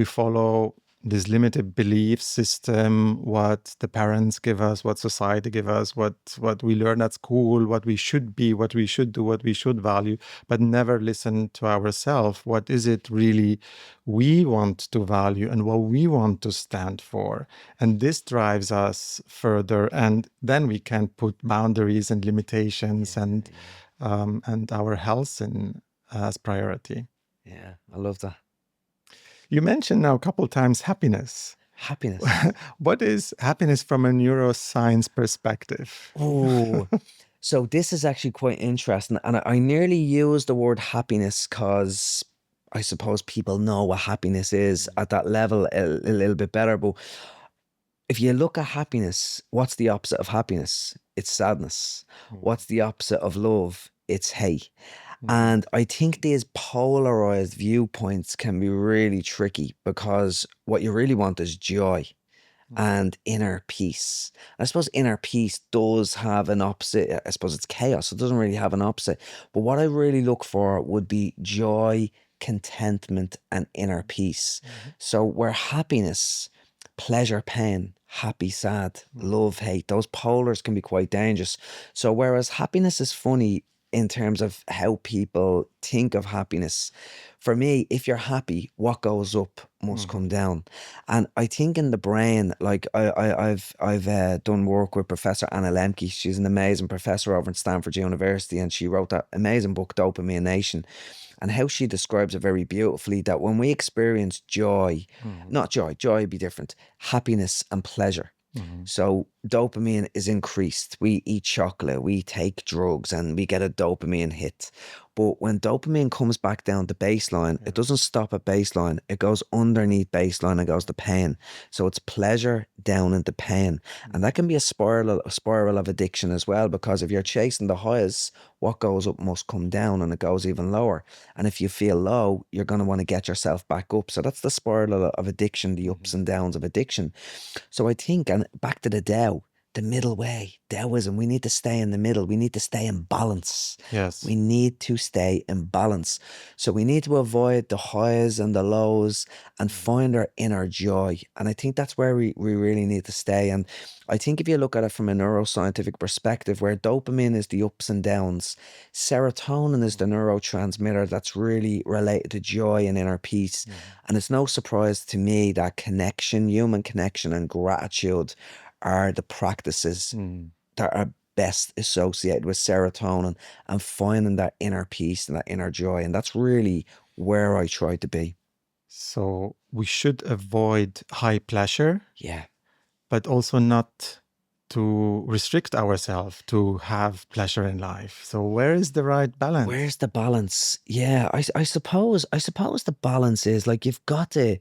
follow this limited belief system, what the parents give us, what society give us, what we learn at school, what we should be, what we should do, what we should value, but never listen to ourselves. What is it really we want to value and what we want to stand for? And this drives us further, and then we can put boundaries and limitations and our health as priority. Yeah, I love that. You mentioned now a couple of times happiness. Happiness. What is happiness from a neuroscience perspective? Oh, so this is actually quite interesting. And I nearly use the word happiness because I suppose people know what happiness is at that level a little bit better. But if you look at happiness, what's the opposite of happiness? It's sadness. What's the opposite of love? It's hate. And I think these polarized viewpoints can be really tricky, because what you really want is joy and inner peace. I suppose inner peace does have an opposite. I suppose it's chaos. It doesn't really have an opposite. But what I really look for would be joy, contentment, and inner peace. So where happiness, pleasure, pain, happy, sad, love, hate, those polars can be quite dangerous. So whereas happiness is funny in terms of how people think of happiness, for me, if you're happy, what goes up must come down. And I think in the brain, like I've done work with Professor Anna Lemke. She's an amazing professor over at Stanford University, and she wrote that amazing book, Dopamine Nation. And how she describes it very beautifully, that when we experience joy, not joy, joy would be different, happiness and pleasure. So dopamine is increased. We eat chocolate, we take drugs, and we get a dopamine hit. But when dopamine comes back down to baseline, it doesn't stop at baseline. It goes underneath baseline and goes to pain. So it's pleasure down into pain. And that can be a spiral of addiction as well, because if you're chasing the highs, what goes up must come down, and it goes even lower. And if you feel low, you're going to want to get yourself back up. So that's the spiral of addiction, the ups and downs of addiction. So I think, and back to the Tao, the middle way, Taoism, we need to stay in the middle. We need to stay in balance. Yes. We need to stay in balance. So we need to avoid the highs and the lows and find our inner joy. And I think that's where we really need to stay. And I think if you look at it from a neuroscientific perspective, where dopamine is the ups and downs, serotonin is the neurotransmitter that's really related to joy and inner peace. And it's no surprise to me that connection, human connection, and gratitude are the practices that are best associated with serotonin and finding that inner peace and that inner joy. And that's really where I try to be. So we should avoid high pleasure, Yeah. but also not to restrict ourselves to have pleasure in life. So where is the right balance? Where's the balance? Yeah, I suppose the balance is like you've got to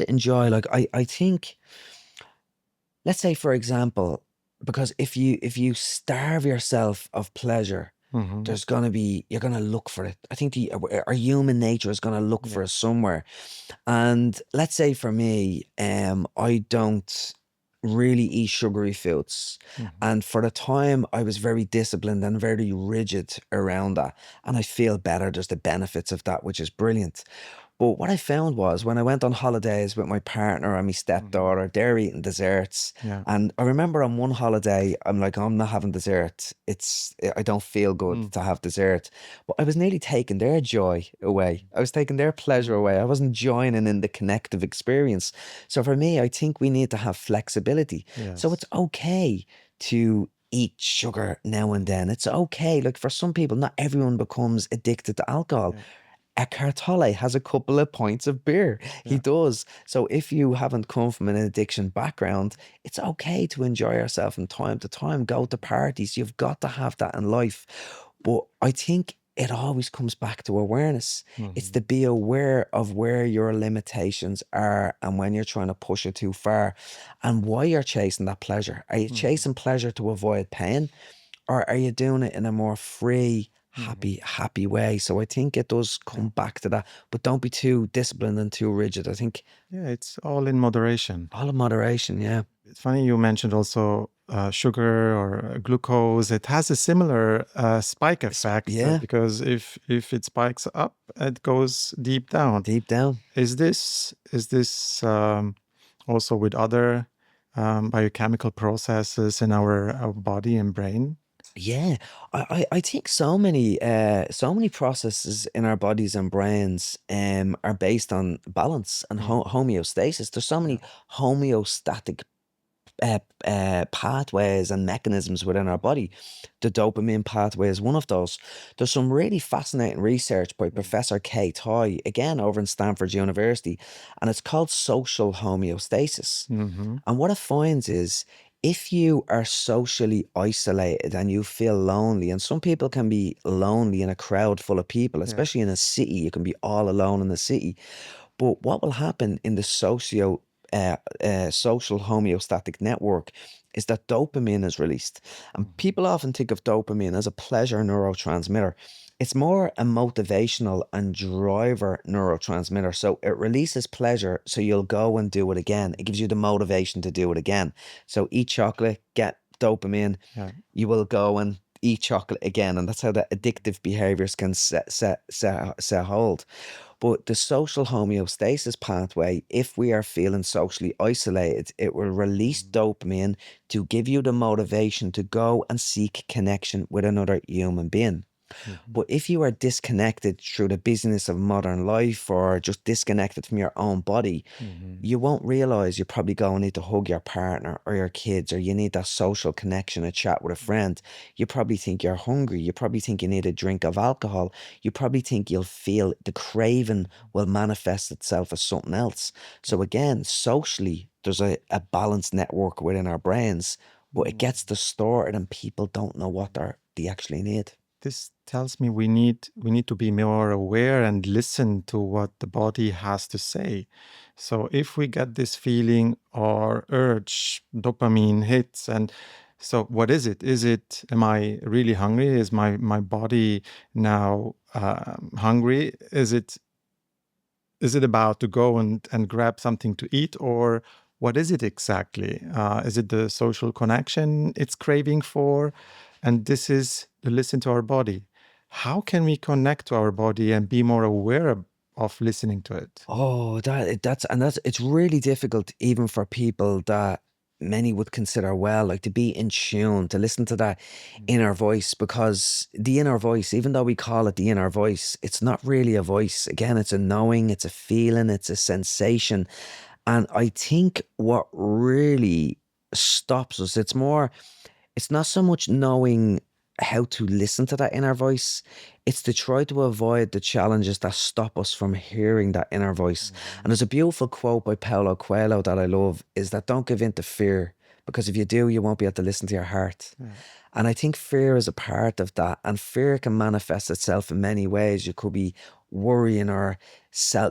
enjoy. Like I think, let's say for example, because if you starve yourself of pleasure, there's gonna be, you're gonna look for it. I think our human nature is gonna look for it somewhere. And let's say for me, I don't really eat sugary foods. And for the time, I was very disciplined and very rigid around that. And I feel better. There's the benefits of that, which is brilliant. But what I found was when I went on holidays with my partner and my stepdaughter, they're eating desserts. Yeah. And I remember on one holiday, I'm like, I'm not having dessert. I don't feel good to have dessert. But I was nearly taking their joy away. I was taking their pleasure away. I wasn't joining in the connective experience. So for me, I think we need to have flexibility. So it's okay to eat sugar now and then. It's okay. Like for some people, not everyone becomes addicted to alcohol. Eckhart Tolle has a couple of pints of beer. He does. So if you haven't come from an addiction background, it's okay to enjoy yourself from time to time, go to parties. You've got to have that in life. But I think it always comes back to awareness. It's to Mhm. be aware of where your limitations are and when you're trying to push it too far and why you're chasing that pleasure. Are you Mhm. chasing pleasure to avoid pain, or are you doing it in a more free, Mhm. happy way? So I think it does Yeah. come back to that, but don't be too disciplined and too rigid. I think Yeah, it's all in moderation. all in moderation. Yeah. It's funny you mentioned also sugar or glucose. It has a similar spike effect Yeah. because if it spikes up, it goes deep down. Deep down. Is this also with other biochemical processes in our body and brain? Yeah, I think so many processes in our bodies and brains are based on balance and Mhm. homeostasis. There's so Yeah. many homeostatic pathways and mechanisms within our body. The dopamine pathway is one of those. There's some really fascinating research by Professor Kay Toy, again over in Stanford University, and it's called social homeostasis. Mm-hmm. And what it finds is if you are socially isolated and you feel lonely, and some people can be lonely in a crowd full of people, Yeah. especially in a city, you can be all alone in the city. But what will happen in the social homeostatic network is that dopamine is released. And Mm-hmm. people often think of dopamine as a pleasure neurotransmitter. It's more a motivational and driver neurotransmitter. So it releases pleasure, so you'll go and do it again. It gives you the motivation to do it again. So eat chocolate, get dopamine, Yeah. you will go and eat chocolate again. And that's how the addictive behaviors can set hold. But the social homeostasis pathway, if we are feeling socially isolated, it will release dopamine to give you the motivation to go and seek connection with another human being. Mm-hmm. But if you are disconnected through the busyness of modern life or just disconnected from your own body, Mm-hmm. you won't realize you probably go and need to hug your partner or your kids, or you need that social connection, a chat with a friend. You probably think you're hungry. You probably think you need a drink of alcohol. You probably think you'll feel the craving will manifest itself as something else. So again, socially, there's a balanced network within our brains, but it Mm. gets distorted and people don't know what they actually need. This tells me we need to be more aware and listen to what the body has to say. So if we get this feeling or urge, dopamine hits, and so what is it? Is it, am I really hungry? Is my body now hungry? Is it about to go and grab something to eat, or what is it exactly? Is it the social connection it's craving for? And this is to listen to our body. How can we connect to our body and be more aware of listening to it? Oh, that's it's really difficult even for people that many would consider well, like to be in tune, to listen to that inner voice, because the inner voice, even though we call it the inner voice, it's not really a voice. Again, it's a knowing, it's a feeling, it's a sensation. And I think what really stops us, it's not so much knowing how to listen to that inner voice, it's to try to avoid the challenges that stop us from hearing that inner voice. And Mhm. there's a beautiful quote by Paulo Coelho that I love, is that don't give in to fear, because if you do, you won't be able to listen to your heart. Yeah. And I think fear is a part of that. And fear can manifest itself in many ways. You could be worrying or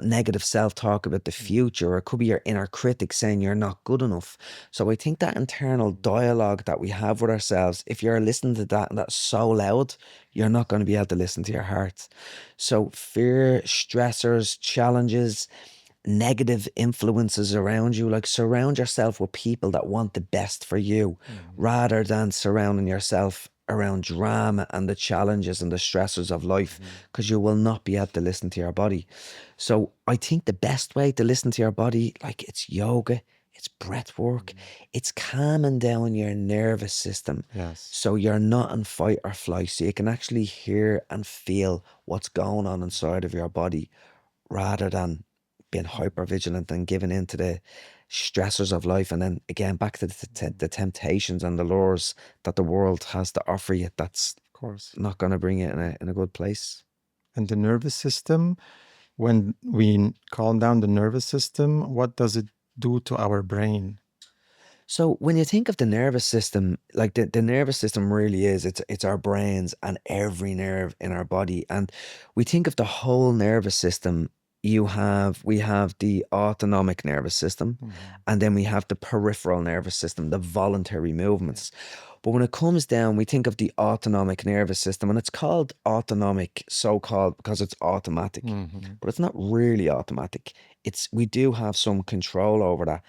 negative self talk about the Mhm. future, or it could be your inner critic saying you're not good enough. So I think that internal dialogue that we have with ourselves, if you're listening to that and that's so loud, you're not going to be able to listen to your heart. So fear, stressors, challenges, negative influences around you, like surround yourself with people that want the best for you, Mhm. rather than surrounding yourself around drama and the challenges and the stressors of life, Mhm. because you will not be able to listen to your body. So I think the best way to listen to your body, like, it's yoga, it's breath work, Mhm. it's calming down your nervous system, Yes. so you're not in fight or flight, so you can actually hear and feel what's going on inside of your body, rather than being hyper vigilant and giving in to the stressors of life. And then again, back to the temptations and the lures that the world has to offer you, that's Of course. not going to bring you in a good place. And the nervous system, when we calm down the nervous system, what does it do to our brain? So when you think of the nervous system, like the nervous system really is, it's our brains and every nerve in our body. And we think of the whole nervous system. We have the autonomic nervous system, Mhm. and then we have the peripheral nervous system, the voluntary Yeah. movements. But when it comes down, we think of the autonomic nervous system, and it's called autonomic, so called because it's automatic, Mhm. but it's not really automatic. We do have some control over that.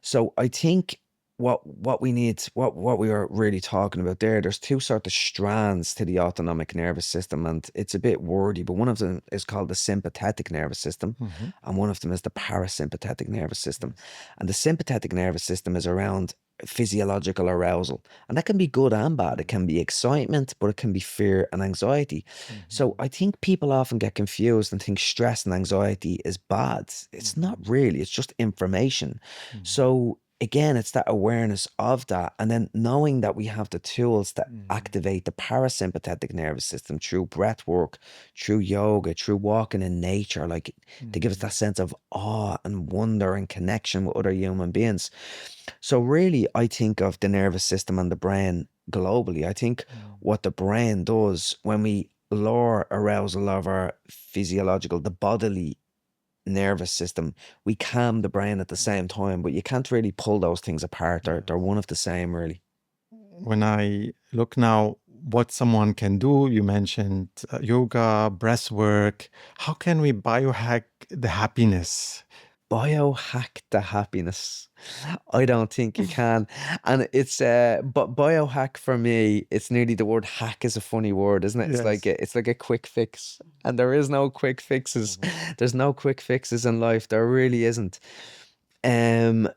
So I think what we need, what we are really talking about there, there's two sort of strands to the autonomic nervous system, and it's a bit wordy, but one of them is called the sympathetic nervous system, Mhm. and one of them is the parasympathetic nervous system. Yes. And the sympathetic nervous system is around physiological arousal, and that can be good and bad. It Mhm. can be excitement, but it can be fear and anxiety. So Mhm. I think people often get confused and think stress and anxiety is bad. It's not Mhm. really, it's just information. Mhm. So again, it's that awareness of that, and then knowing that we have the tools that Mhm. activate the parasympathetic nervous system through breath work, through yoga, through walking in nature, like to give us Mhm. that sense of awe and wonder and connection with other human beings. So really, I think of the nervous system and the brain globally. I think Mhm. what the brain does when we lower arousal of our physiological, the bodily nervous system, we calm the brain at the same time, but you can't really pull those things apart. They're Yes. one of the same, really. When I look now what someone can do, you mentioned yoga, breath work. How can we biohack the happiness? Biohack the happiness. I don't think you can. And but biohack for me, it's nearly, the word hack is a funny word, isn't it? Yes. It's like a quick fix. And there is no quick fixes. Mhm. There's no quick fixes in life. There really isn't. Um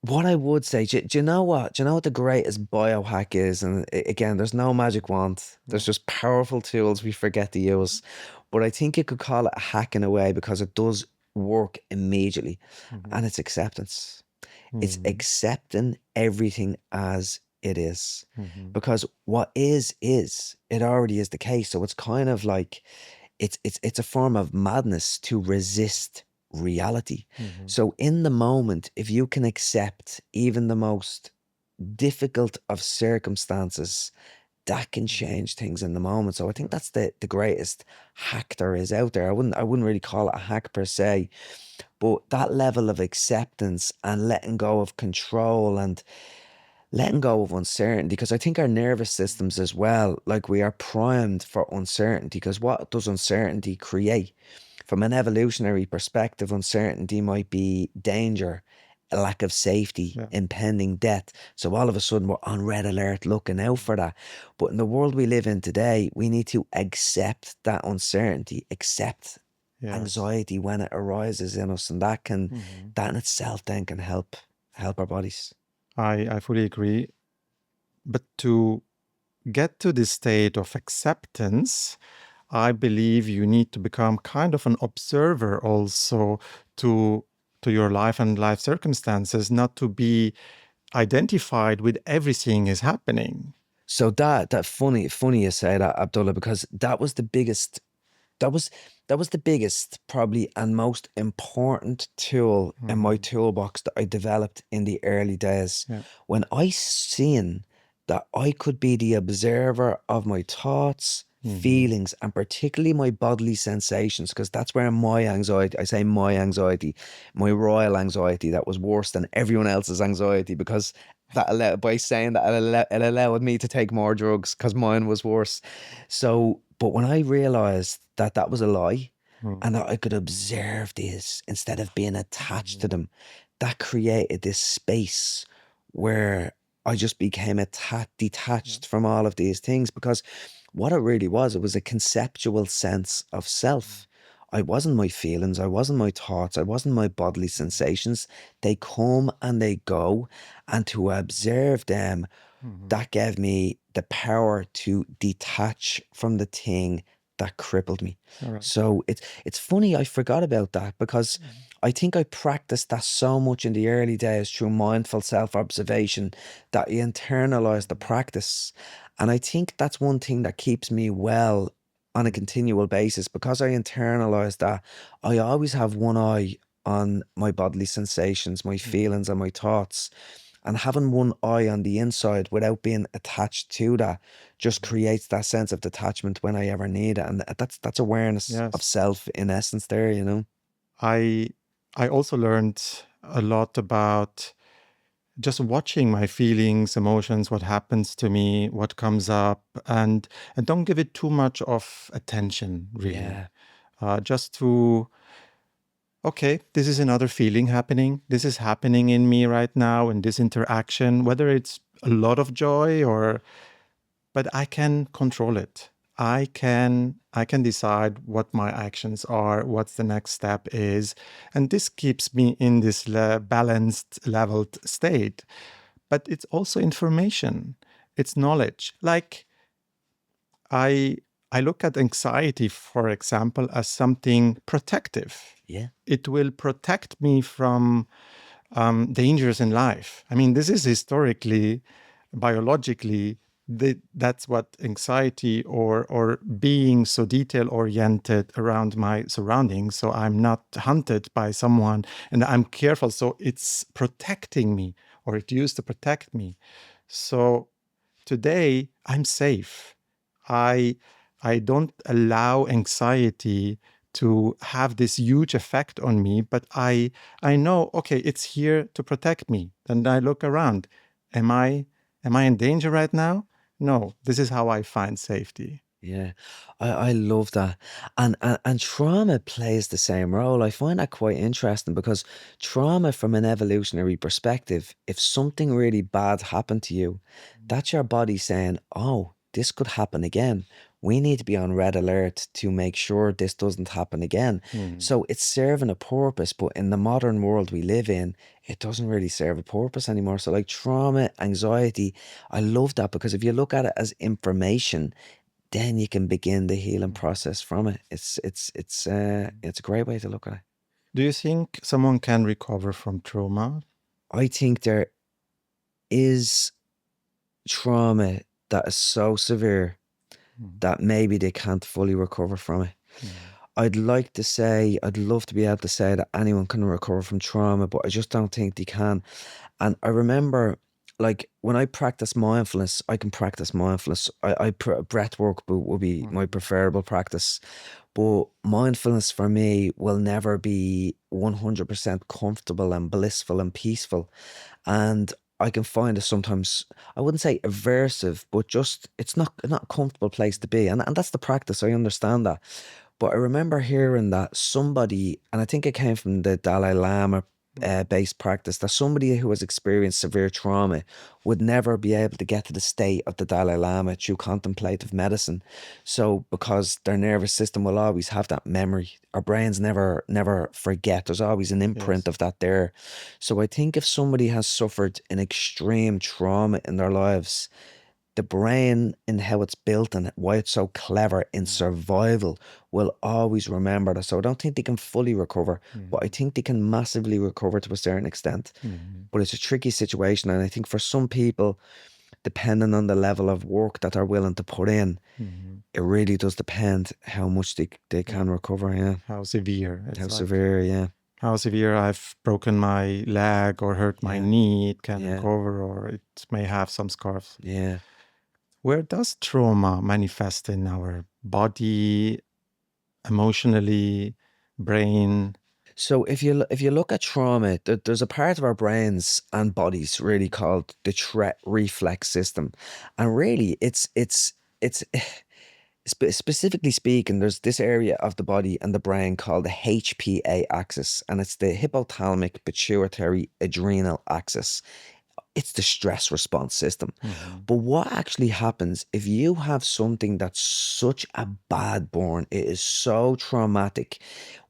what I would say, do you know what? Do you know what the greatest biohack is? And again, there's no magic wand. Yeah. There's just powerful tools we forget to use. But I think you could call it a hack in a way because it does work immediately. Mhm. And it's acceptance. It's Mhm. accepting everything as it is. Mhm. Because what is, it already is the case. So it's kind of like it's a form of madness to resist reality. Mhm. So in the moment, if you can accept even the most difficult of circumstances, that can Mhm. change things in the moment. So I think Yeah. that's the greatest hack there is out there. I wouldn't really call it a hack per se, but that level of acceptance and letting go of control and letting go of uncertainty, because I think our nervous systems as well, like we are primed for uncertainty, because what does uncertainty create? From an evolutionary perspective, uncertainty might be danger, a lack of safety, Yeah. impending death. So all of a sudden we're on red alert looking out for that. But in the world we live in today, we need to accept that uncertainty, accept Yes. anxiety when it arises in us, and Mhm. that in itself then can help our bodies. I fully agree. But to get to this state of acceptance, I believe you need to become kind of an observer also to to your life and life circumstances, not to be identified with everything is happening. So that funny you say that, Abdullah, because that was that was the biggest probably and most important tool in my Mhm. toolbox that I developed in the early days, Yeah. when I seen that I could be the observer of my thoughts, Mhm. feelings, and particularly my bodily sensations, because that's where my anxiety, I say my anxiety, my royal anxiety, that was worse than everyone else's anxiety, because that allowed, by saying that, it allowed me to take more drugs because mine was worse. So, but when I realized that that was a lie and Mhm. that I could observe these instead of being attached to Mhm. them, that created this space where I just became Yeah. detached from all of these things, because what it was a conceptual sense of self. I wasn't my feelings, I wasn't my thoughts, I wasn't my bodily Mhm. sensations. They come and they go, and to observe them, Mhm. that gave me the power to detach from the thing that crippled me. All right. So it's funny, I forgot about that, because Mhm. I think I practiced that so much in the early days through mindful self-observation that you internalize the Mhm. practice. And I think that's one thing that keeps me well on a Mhm. continual basis, because I internalize that. I always have one eye on my bodily sensations, my Mhm. feelings, and my thoughts. And having one eye on the inside without being attached to that just creates that sense of detachment when I ever need it. And that's awareness of Yes. self in essence there, you know? I I also learned a lot about just watching my feelings, emotions, what happens to me, what comes up, and don't give it too much of attention, really. Yeah. Just to, okay, this is another feeling happening. This is happening in me right now in this interaction, whether it's a lot of joy or, but I can control it. I can decide what my actions are, what's the next step is, and this keeps me in this balanced, leveled state. But it's also information. It's knowledge. Like I I look at anxiety, for example, as something protective. Yeah. It will protect me from dangers in life. I mean, this is historically, biologically, that's what anxiety or being so detail oriented around my surroundings. So I'm not hunted by someone and I'm careful. So it's protecting me, or it used to protect me. So today I'm safe. I I don't allow anxiety to have this huge effect on me, but I know, okay, it's here to protect me. Then I look around. Am I in danger right now? No, this is how I find safety. Yeah, I love that, and trauma plays the same role. I find that quite interesting because trauma, from an evolutionary perspective, if something really bad happened to you, that's your body saying, "Oh, this could happen again. We need to be on red alert to make sure this doesn't happen again." Hmm. So it's serving a purpose, but in the modern world we live in, it doesn't really serve a purpose anymore. So like trauma, anxiety, I love that because if you look at it as information, then you can begin the healing process from it. It's a great way to look at it. Do you think someone can recover from trauma? I think there is trauma that is so severe Hmm. that maybe they can't fully recover from it. Hmm. I'd love to be able to say that anyone can recover from trauma, but I just don't think they can. And I remember, like, when I practice mindfulness, I can practice mindfulness. Breath work would be my Hmm. preferable practice. But mindfulness for me will never be 100% comfortable and blissful and peaceful. And I can find it sometimes, I wouldn't say aversive, but just it's not a comfortable place to be. And that's the practice. I understand that. But I remember hearing that somebody, and I think it came from the Dalai Lama based practice, that somebody who has experienced severe trauma would never be able to get to the state of the Dalai Lama through contemplative medicine. So because their nervous system will always have that memory, our brains never forget. There's always an imprint Yes. of that there. So I think if somebody has suffered an extreme trauma in their lives, the brain and how it's built and why it's so clever in survival will always remember that. So I don't think they can fully recover, but I Hmm. think they can massively recover to a certain extent. Hmm. But it's a tricky situation. And I think for some people, depending on the level of work that they're willing to put in, Hmm. it really does depend how much they Yeah. can recover. Yeah. How severe? How It's like severe. Yeah. how severe I've broken my leg or hurt my Yeah. knee, it can Yeah. recover, or it may have some scars. Yeah. Where does trauma manifest in our body, emotionally, brain? So if you look at trauma, there's a part of our brains and bodies really called the threat reflex system, and really it's specifically speaking, there's this area of the body and the brain called the HPA axis, and it's the hypothalamic pituitary adrenal axis. It's the stress response system. Hmm. But what actually happens if you have something that's such a bad burn? It is so traumatic.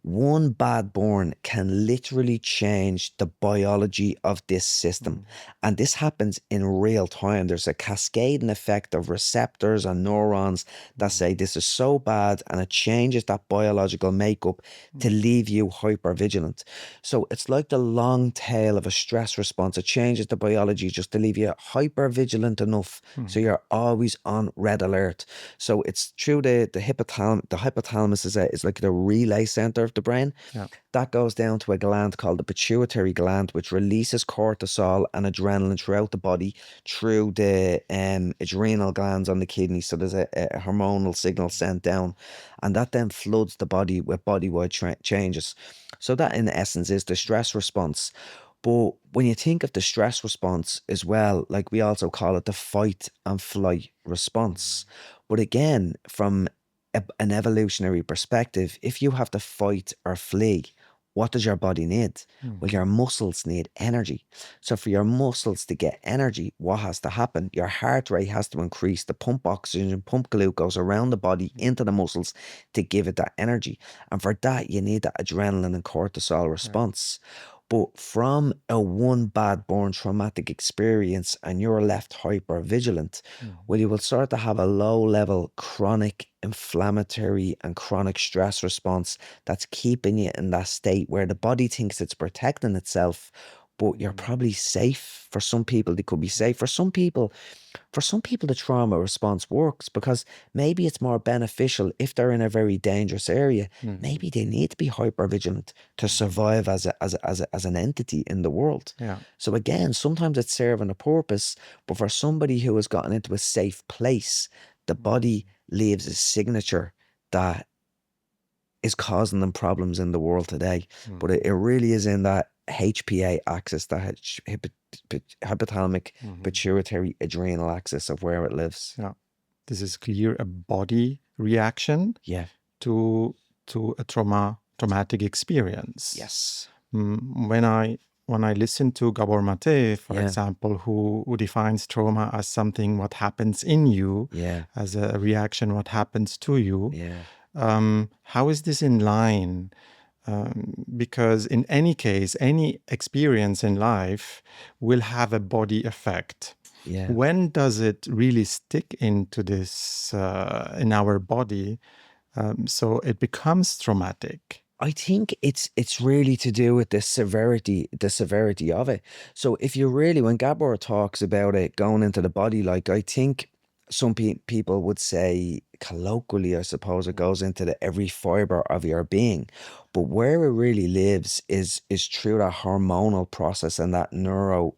One bad burn can literally change the biology of this system. And this happens in real time. There's a cascading effect of receptors and neurons that say this is so bad, and it changes that biological makeup to leave you hyper vigilant. So it's like the long tail of a stress response. It changes the biology just to leave you hyper vigilant enough so you're always on red alert. So it's through the hypothalamus. The hypothalamus is like the relay center of the brain. Yeah. That goes down to a gland called the pituitary gland, which releases cortisol and adrenaline throughout the body through the adrenal glands on the kidney. So there's a hormonal signal sent down, and that then floods the body with body-wide changes. So that, in essence, is the stress response. But when you think of the stress response as well, like we also call it the fight and flight response. But again, from an evolutionary perspective, if you have to fight or flee, what does your body need? Well, your muscles need energy. So for your muscles to get energy, what has to happen? Your heart rate has to increase to pump oxygen, pump glucose around the body into the muscles to give it that energy. And for that, you need that adrenaline and cortisol response. But from a one bad born traumatic experience and you're left hyper vigilant, well, you will start to have a low level chronic inflammatory and chronic stress response that's keeping you in that state where the body thinks it's protecting itself, but you're probably safe. For some people, they could be safe. For some people, the trauma response works because maybe it's more beneficial if they're in a very dangerous area. Maybe they need to be hyper vigilant to survive as an entity in the world. Yeah. So again, sometimes it's serving a purpose, but for somebody who has gotten into a safe place, the body leaves a signature that is causing them problems in the world today. But it really is in that HPA axis, that hypothalamic pituitary adrenal axis of where it lives. Yeah. This is clear a body reaction Yeah. to a traumatic experience. Yes. When I listen to Gabor Mate, for Yeah. example, who defines trauma as something what happens in you, Yeah. as a reaction what happens to you, Yeah. how is this in line? Because in any case, any experience in life will have a body effect. Yeah. When does it really stick into this in our body, so it becomes traumatic? I think it's really to do with the severity of it. So if you really, when Gabor talks about it going into the body, like I think some people would say colloquially, I suppose, it goes into the every fiber of your being. But where it really lives is through that hormonal process and that neuronal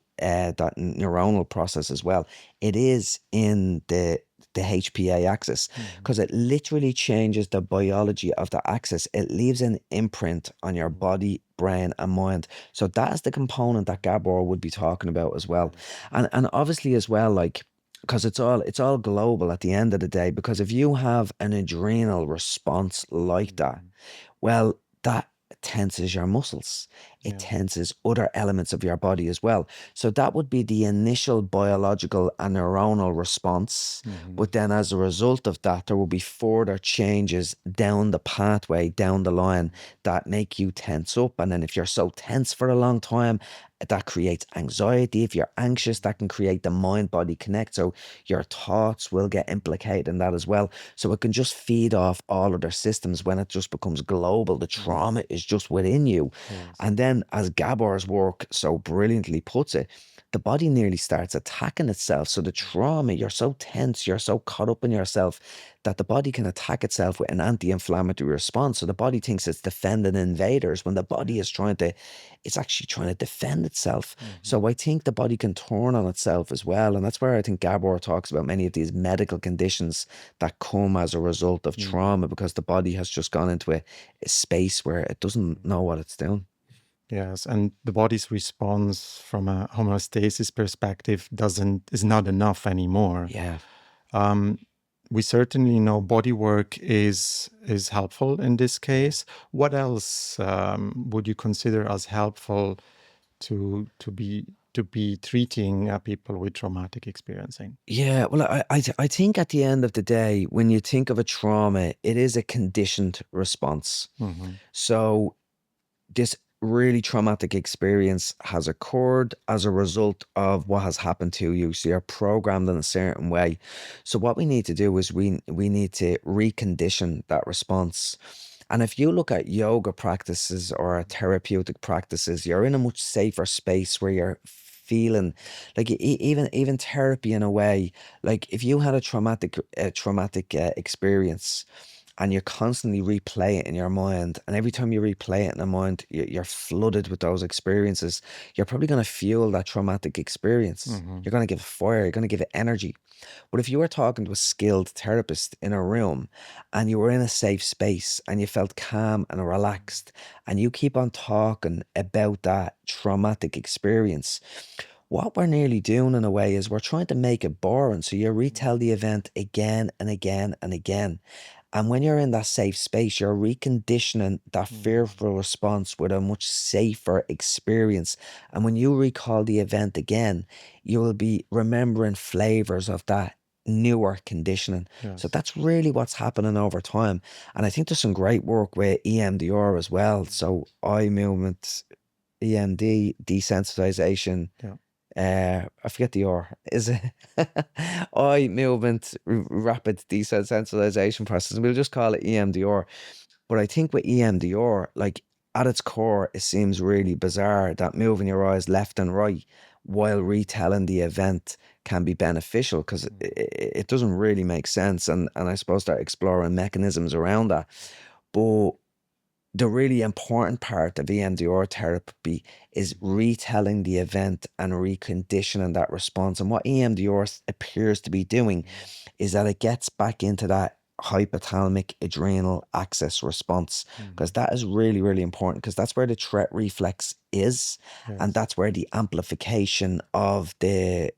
process as well. It is in the HPA axis, because it literally changes the biology of the axis. It leaves an imprint on your body, brain, and mind. So that is the component that Gabor would be talking about as well. And obviously as well, like, because it's all global at the end of the day. Because if you have an adrenal response like that, well, that tenses your muscles. It tenses other elements of your body as well. So that would be the initial biological and neuronal response. But then as a result of that, there will be further changes down the pathway, down the line, that make you tense up. And then if you're so tense for a long time, that creates anxiety. If you're anxious, that can create the mind-body connect. So your thoughts will get implicated in that as well. So it can just feed off all other systems when it just becomes global. The trauma is just within you. And then, as Gabor's work so brilliantly puts it, the body nearly starts attacking itself. So the trauma, you're so tense, you're so caught up in yourself, that the body can attack itself with an anti-inflammatory response. So the body thinks it's defending invaders when the body is it's actually trying to defend itself. So I think the body can turn on itself as well. And that's where I think Gabor talks about many of these medical conditions that come as a result of trauma, because the body has just gone into a space where it doesn't know what it's doing. Yes, and the body's response from a homeostasis perspective is not enough anymore. Yeah. We certainly know body work is helpful in this case. What else would you consider as helpful to be treating people with traumatic experiencing? Yeah, well, I think at the end of the day, when you think of a trauma, it is a conditioned response. So this really traumatic experience has occurred as a result of what has happened to you. So you're programmed in a certain way. So what we need to do is we need to recondition that response. And if you look at yoga practices or therapeutic practices, you're in a much safer space where you're feeling like even therapy in a way. Like if you had a traumatic experience, and you constantly replay it in your mind. And every time you replay it in the mind, you're flooded with those experiences. You're probably going to fuel that traumatic experience. Mm-hmm. You're going to give it fire. You're going to give it energy. But if you were talking to a skilled therapist in a room and you were in a safe space and you felt calm and relaxed and you keep on talking about that traumatic experience, what we're nearly doing in a way is we're trying to make it boring. So you retell the event again and again and again. And when you're in that safe space, you're reconditioning that fearful response with a much safer experience. And when you recall the event again, you will be remembering flavors of that newer conditioning. So Yes. that's really what's happening over time. And I think there's some great work with EMDR as well. So eye movement, EMD, desensitization, Yeah. I forget the R. Is it eye movement rapid desensitization process? We'll just call it EMDR. But I think with EMDR, like at its core, it seems really bizarre that moving your eyes left and right while retelling the event can be beneficial, because it doesn't really make sense. And I suppose they're exploring mechanisms around that. But the really important part of EMDR therapy is retelling the event and reconditioning that response. And what EMDR appears to be doing is that it gets back into that hypothalamic adrenal axis response, because that is really, really important, because that's where the threat reflex is. And Yes. that's where the amplification of the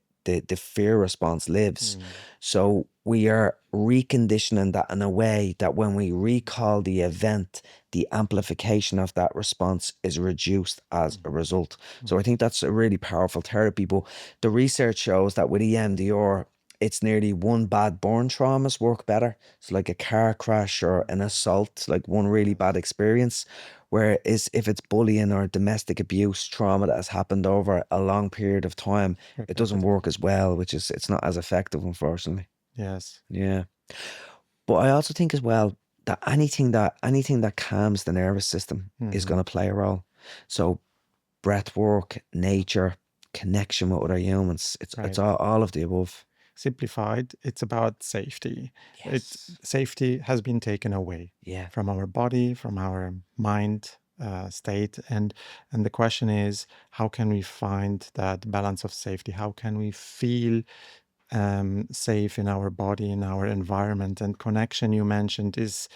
fear response lives. So we are reconditioning that in a way that when we recall the event, the amplification of that response is reduced as a result. So I think that's a really powerful therapy. But the research shows that with EMDR, it's nearly one bad burn traumas work better. So like a car crash or an assault, like one really bad experience. Whereas if it's bullying or domestic abuse trauma that has happened over a long period of time, it doesn't work as well, it's not as effective, unfortunately. Yes. Yeah. But I also think as well that anything that calms the nervous system is going to play a role. So breath work, nature, connection with other humans, it's Right. all of the above. Simplified, it's about safety. Yes. Safety has been taken away Yeah. from our body, from our mind state, and the question is, how can we find that balance of safety? How can we feel safe in our body, in our environment? And connection, you mentioned, is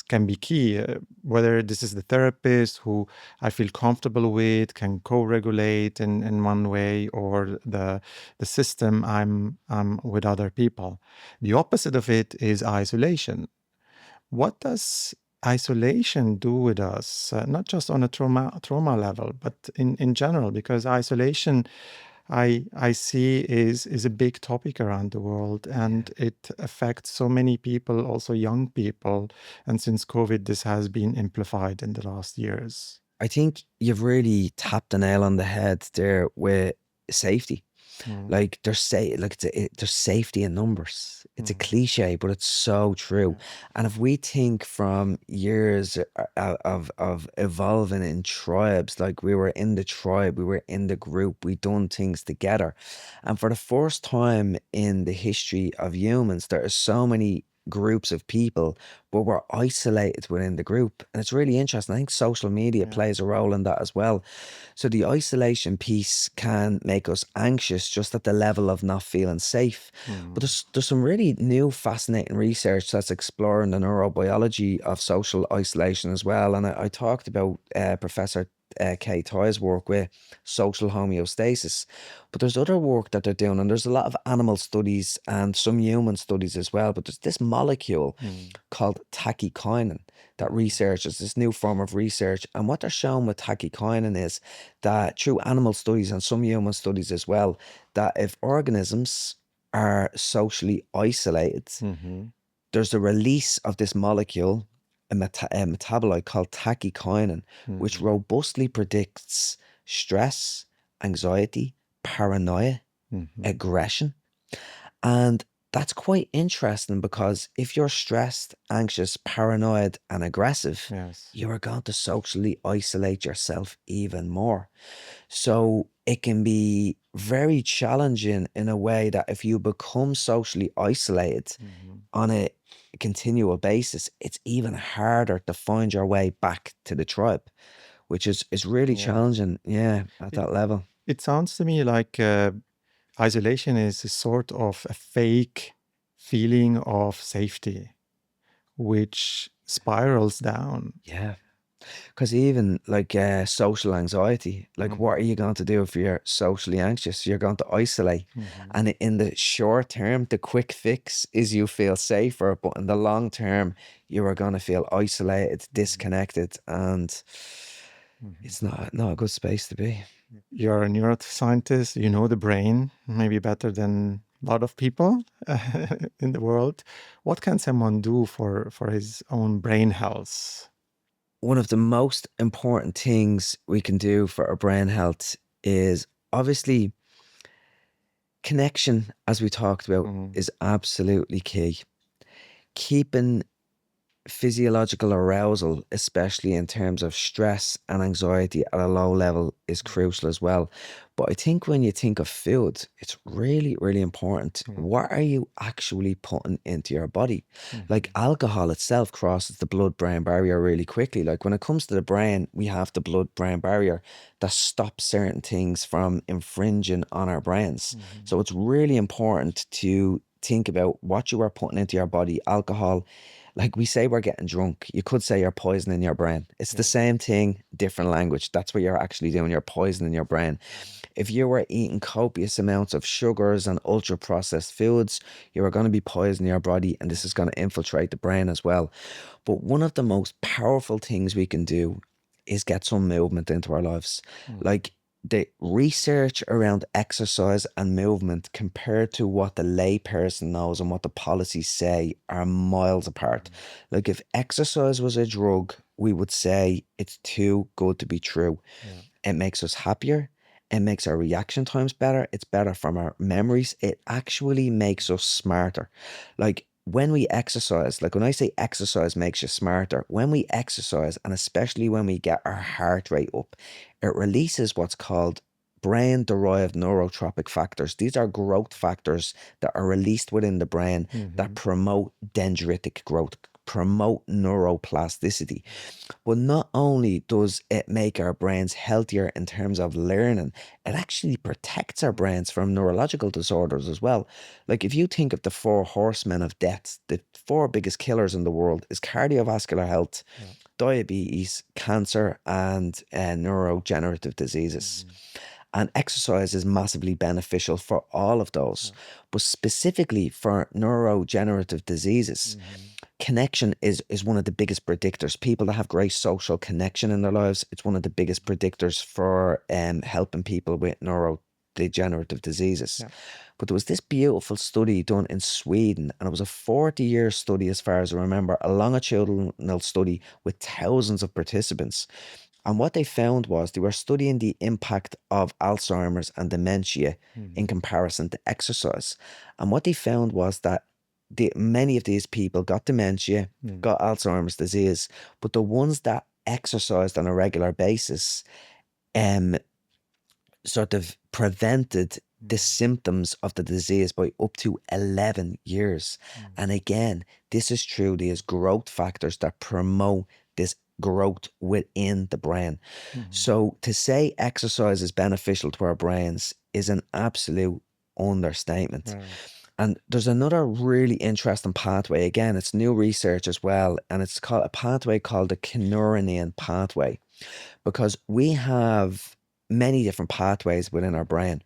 can be key. Whether this is the therapist who I feel comfortable with, can co-regulate in one way, or the system I'm with other people. The opposite of it is isolation. What does isolation do with us? Not just on a trauma level, but in general, because isolation I see is a big topic around the world, and it affects so many people, also young people. And since COVID, this has been amplified in the last years. I think you've really tapped the nail on the head there with safety. Like there's safety in numbers. It's a cliche, but it's so true. And if we think from years of evolving in tribes, like we were in the tribe, we were in the group, we done things together. And for the first time in the history of humans, there are so many groups of people, but we're isolated within the group. And it's really interesting. I think social media plays a role in that as well. So the isolation piece can make us anxious just at the level of not feeling safe. But there's some really new fascinating research that's exploring the neurobiology of social isolation as well. And I talked about Professor Kay Toy's work with social homeostasis. But there's other work that they're doing, and there's a lot of animal studies and some human studies as well. But there's this molecule called tachykinin that researches, this new form of research. And what they're showing with tachykinin is that through animal studies and some human studies as well, that if organisms are socially isolated, there's a release of this molecule, a metabolite called tachykinin, which robustly predicts stress, anxiety, paranoia, aggression. And that's quite interesting, because if you're stressed, anxious, paranoid, and aggressive, Yes. you are going to socially isolate yourself even more. So it can be very challenging in a way that if you become socially isolated on continual basis, it's even harder to find your way back to the tribe, which is really Yeah. challenging, at that level. It sounds to me like isolation is a sort of a fake feeling of safety, which spirals down. Yeah. Because even like social anxiety, like what are you going to do if you're socially anxious? You're going to isolate. And in the short term, the quick fix is you feel safer, but in the long term, you are going to feel isolated, disconnected, and it's not a good space to be. You're a neuroscientist, you know the brain maybe better than a lot of people in the world. What can someone do for his own brain health? One of the most important things we can do for our brain health is obviously connection, as we talked about, is absolutely key. Keeping physiological arousal, especially in terms of stress and anxiety at a low level, is crucial as well. But I think when you think of food, it's really, really important. What are you actually putting into your body? Like alcohol itself crosses the blood-brain barrier really quickly. Like when it comes to the brain, we have the blood-brain barrier that stops certain things from infringing on our brains. So it's really important to think about what you are putting into your body. Alcohol, like we say we're getting drunk, you could say you're poisoning your brain. It's the same thing, different language. That's what you're actually doing. You're poisoning your brain. If you were eating copious amounts of sugars and ultra processed foods, you are going to be poisoning your body, and this is going to infiltrate the brain as well. But one of the most powerful things we can do is get some movement into our lives. Like the research around exercise and movement compared to what the layperson knows and what the policies say are miles apart. Like if exercise was a drug, we would say it's too good to be true. It makes us happier. It makes our reaction times better. It's better from our memories. It actually makes us smarter. Like when we exercise, like when I say exercise makes you smarter, when we exercise, and especially when we get our heart rate up, it releases what's called brain-derived neurotropic factors. These are growth factors that are released within the brain that promote dendritic growth, promote neuroplasticity. But not only does it make our brains healthier in terms of learning, it actually protects our brains from neurological disorders as well. Like if you think of the four horsemen of death, the four biggest killers in the world is cardiovascular health, diabetes, cancer, and neurodegenerative diseases. And exercise is massively beneficial for all of those. But specifically for neurodegenerative diseases, connection is one of the biggest predictors. People that have great social connection in their lives, it's one of the biggest predictors for helping people with neurodegenerative diseases. But there was this beautiful study done in Sweden, and it was a 40-year study, as far as I remember, a longitudinal study with thousands of participants. And what they found was they were studying the impact of Alzheimer's and dementia in comparison to exercise. And what they found was that many of these people got dementia, got Alzheimer's disease, but the ones that exercised on a regular basis sort of prevented the symptoms of the disease by up to 11 years. And again, this is true. There's growth factors that promote this growth within the brain. So to say exercise is beneficial to our brains is an absolute understatement. And there's another really interesting pathway. Again, it's new research as well, and it's called a pathway called the kynurenine pathway, because we have many different pathways within our brain.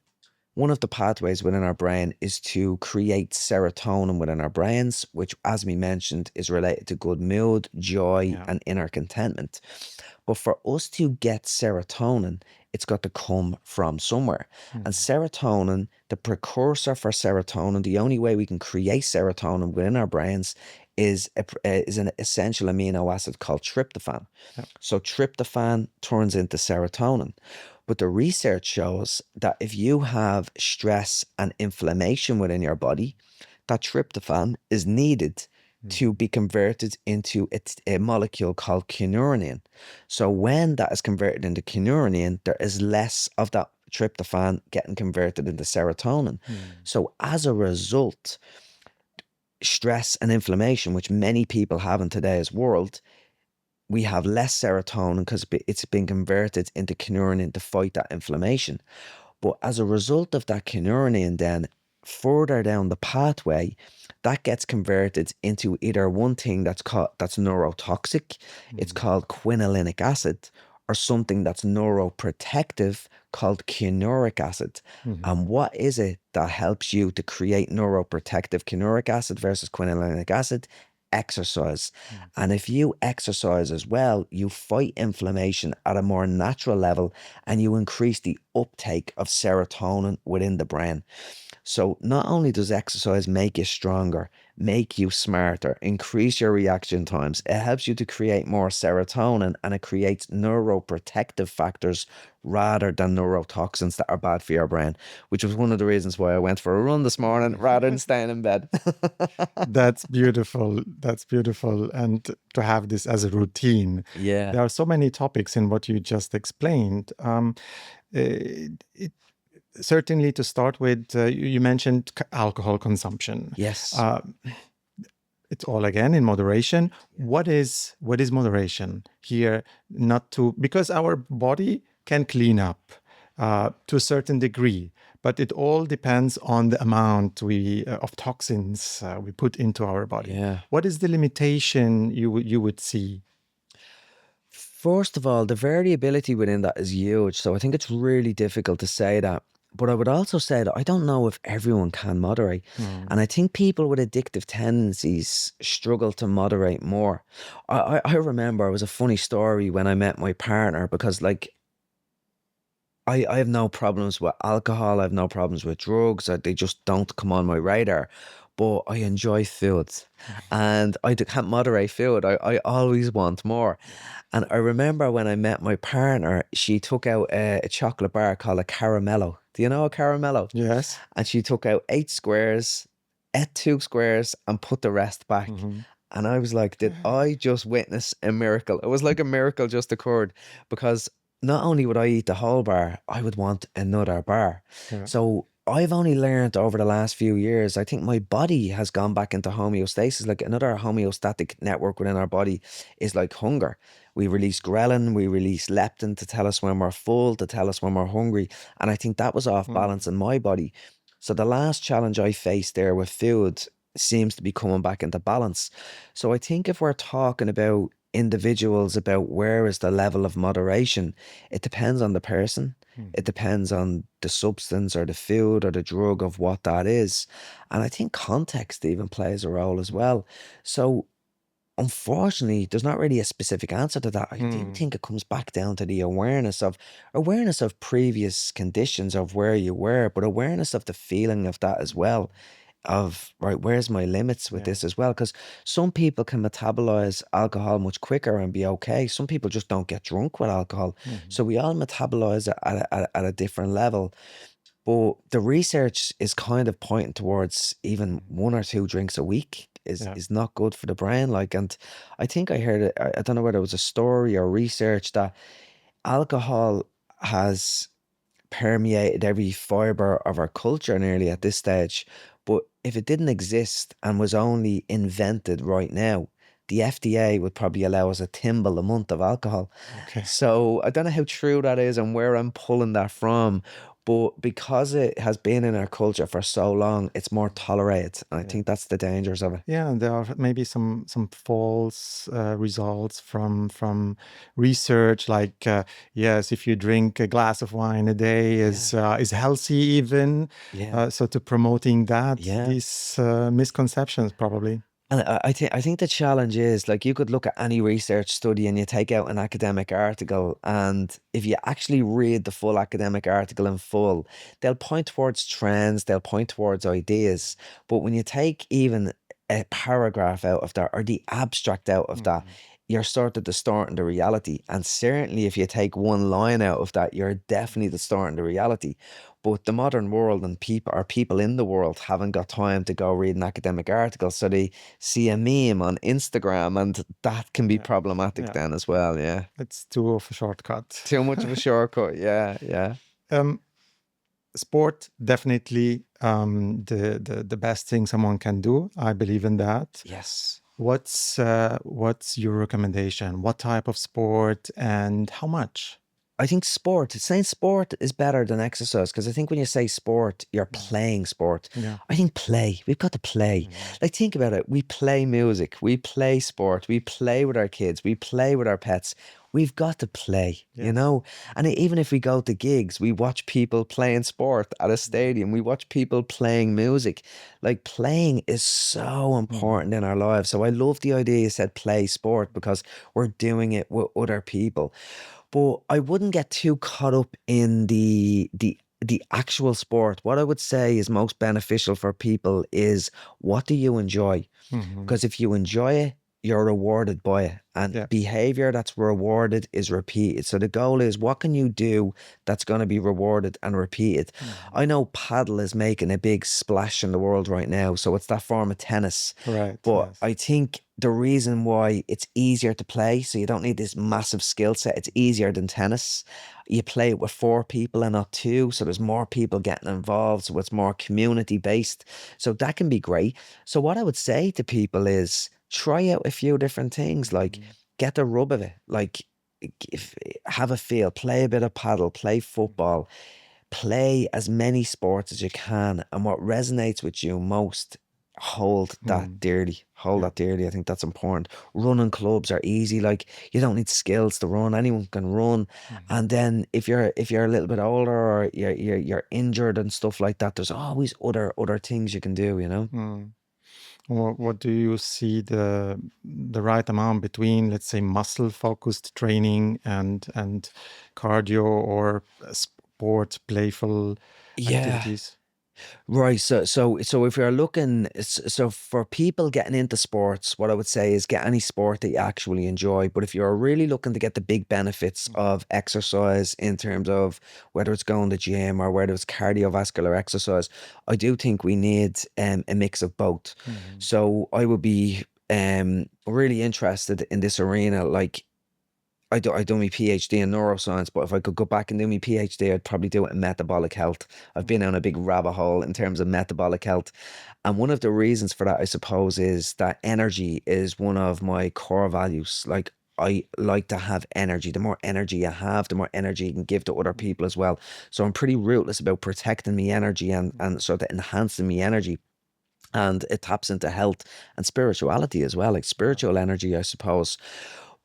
One of the pathways within our brain is to create serotonin within our brains, which, as we mentioned, is related to good mood, joy, and inner contentment. But for us to get serotonin, it's got to come from somewhere. And serotonin, the precursor for serotonin, the only way we can create serotonin within our brains is an essential amino acid called tryptophan. So tryptophan turns into serotonin. But the research shows that if you have stress and inflammation within your body, that tryptophan is needed to be converted into a molecule called kynurenine. So when that is converted into kynurenine, there is less of that tryptophan getting converted into serotonin. So as a result, stress and inflammation, which many people have in today's world, we have less serotonin because it's been converted into kynurenine to fight that inflammation. But as a result of that kynurenine, then further down the pathway, that gets converted into either one thing that's neurotoxic, it's called quinolinic acid, or something that's neuroprotective called quinuric acid. And what is it that helps you to create neuroprotective quinuric acid versus quinolinic acid? Exercise. And if you exercise as well, you fight inflammation at a more natural level and you increase the uptake of serotonin within the brain. So not only does exercise make you stronger, make you smarter, increase your reaction times, it helps you to create more serotonin, and it creates neuroprotective factors rather than neurotoxins that are bad for your brain, which was one of the reasons why I went for a run this morning rather than staying in bed. That's beautiful. That's beautiful. And to have this as a routine. Yeah. There are so many topics in what you just explained. It, certainly, to start with, you mentioned alcohol consumption. Yes. It's all again in moderation. What is moderation here? Not to, because our body can clean up to a certain degree, but it all depends on the amount of toxins we put into our body. Yeah. What is the limitation you would see? First of all, the variability within that is huge. So I think it's really difficult to say that. But I would also say that I don't know if everyone can moderate. And I think people with addictive tendencies struggle to moderate more. I remember it was a funny story when I met my partner, because like I have no problems with alcohol. I have no problems with drugs. They just don't come on my radar. But I enjoy food and can't moderate food. I always want more. And I remember when I met my partner, she took out a chocolate bar called a caramello. Do you know a caramello? Yes. And she took out 8 squares, ate 2 squares, and put the rest back. And I was like, did I just witness a miracle? It was like a miracle just occurred, because not only would I eat the whole bar, I would want another bar. Yeah. So I've only learned over the last few years, I think my body has gone back into homeostasis. Like another homeostatic network within our body is like hunger. We release ghrelin, we release leptin to tell us when we're full, to tell us when we're hungry. And I think that was off balance in my body. So the last challenge I faced there with food seems to be coming back into balance. So I think if we're talking about individuals, about where is the level of moderation, it depends on the person. It depends on the substance or the food or the drug of what that is. And I think context even plays a role as well. So unfortunately, there's not really a specific answer to that. I do think it comes back down to the awareness of previous conditions of where you were, but awareness of the feeling of that as well. Of right, where's my limits with this as well? Because some people can metabolize alcohol much quicker and be okay. Some people just don't get drunk with alcohol. So we all metabolize it at a different level. But the research is kind of pointing towards even 1 or 2 drinks a week is not good for the brain. Like, and I think I heard it, I don't know whether it was a story or research, that alcohol has permeated every fiber of our culture nearly at this stage. But if it didn't exist and was only invented right now, the FDA would probably allow us a thimble a month of alcohol. Okay. So I don't know how true that is and where I'm pulling that from. But because it has been in our culture for so long, it's more tolerated. And I think that's the dangers of it. Yeah, and there are maybe some false results from research, like yes, if you drink a glass of wine a day is healthy even. So to promoting that, these misconceptions probably. And I think the challenge is, like, you could look at any research study and you take out an academic article, and if you actually read the full academic article in full, they'll point towards trends, they'll point towards ideas. But when you take even a paragraph out of that or the abstract out of that, you're sort of distorting the reality. And certainly if you take one line out of that, you're definitely distorting the reality. But the modern world and people in the world haven't got time to go read an academic article. So they see a meme on Instagram, and that can be problematic then as well. Yeah. It's too of a shortcut. Too much of a shortcut. Yeah. Um, sport definitely the best thing someone can do. I believe in that. Yes. What's your recommendation? What type of sport and how much? I think saying sport is better than exercise, because I think when you say sport, you're playing sport. Yeah. I think play. We've got to play. Like, think about it. We play music. We play sport. We play with our kids. We play with our pets. We've got to play, you Yes. know? And even if we go to gigs, we watch people playing sport at a stadium. We watch people playing music. Like, playing is so important in our lives. So I love the idea you said play sport, because we're doing it with other people. But I wouldn't get too caught up in the actual sport. What I would say is most beneficial for people is, what do you enjoy? Mm-hmm. Because if you enjoy it, you're rewarded by it. And Yeah. behavior that's rewarded is repeated. So the goal is, what can you do that's going to be rewarded and repeated? I know paddle is making a big splash in the world right now. So it's that form of tennis. Right. But Yes. I think the reason why it's easier to play, so you don't need this massive skill set, it's easier than tennis. You play it with 4 people and not two. So there's more people getting involved. So it's more community based. So that can be great. So what I would say to people is, try out a few different things, like get the rub of it, like if, have a feel, play a bit of paddle, play football, play as many sports as you can, and what resonates with you most, hold that dearly. Hold Yeah. that dearly. I think that's important. Running clubs are easy. Like, you don't need skills to run. Anyone can run. And then if you're a little bit older, or you're injured and stuff like that, there's always other things you can do, you know? What do you see the right amount between, let's say, muscle focused training and cardio or sport, playful Yeah. activities? Right. So if you're looking, so for people getting into sports, what I would say is, get any sport that you actually enjoy. But if you're really looking to get the big benefits of exercise, in terms of whether it's going to the gym or whether it's cardiovascular exercise, I do think we need a mix of both. So I would be really interested in this arena. Like, I done my PhD in neuroscience, but if I could go back and do my PhD, I'd probably do it in metabolic health. I've been on a big rabbit hole in terms of metabolic health. And one of the reasons for that, I suppose, is that energy is one of my core values. Like, I like to have energy. The more energy you have, the more energy you can give to other people as well. So I'm pretty ruthless about protecting me energy, and sort of enhancing me energy. And it taps into health and spirituality as well, like spiritual energy, I suppose.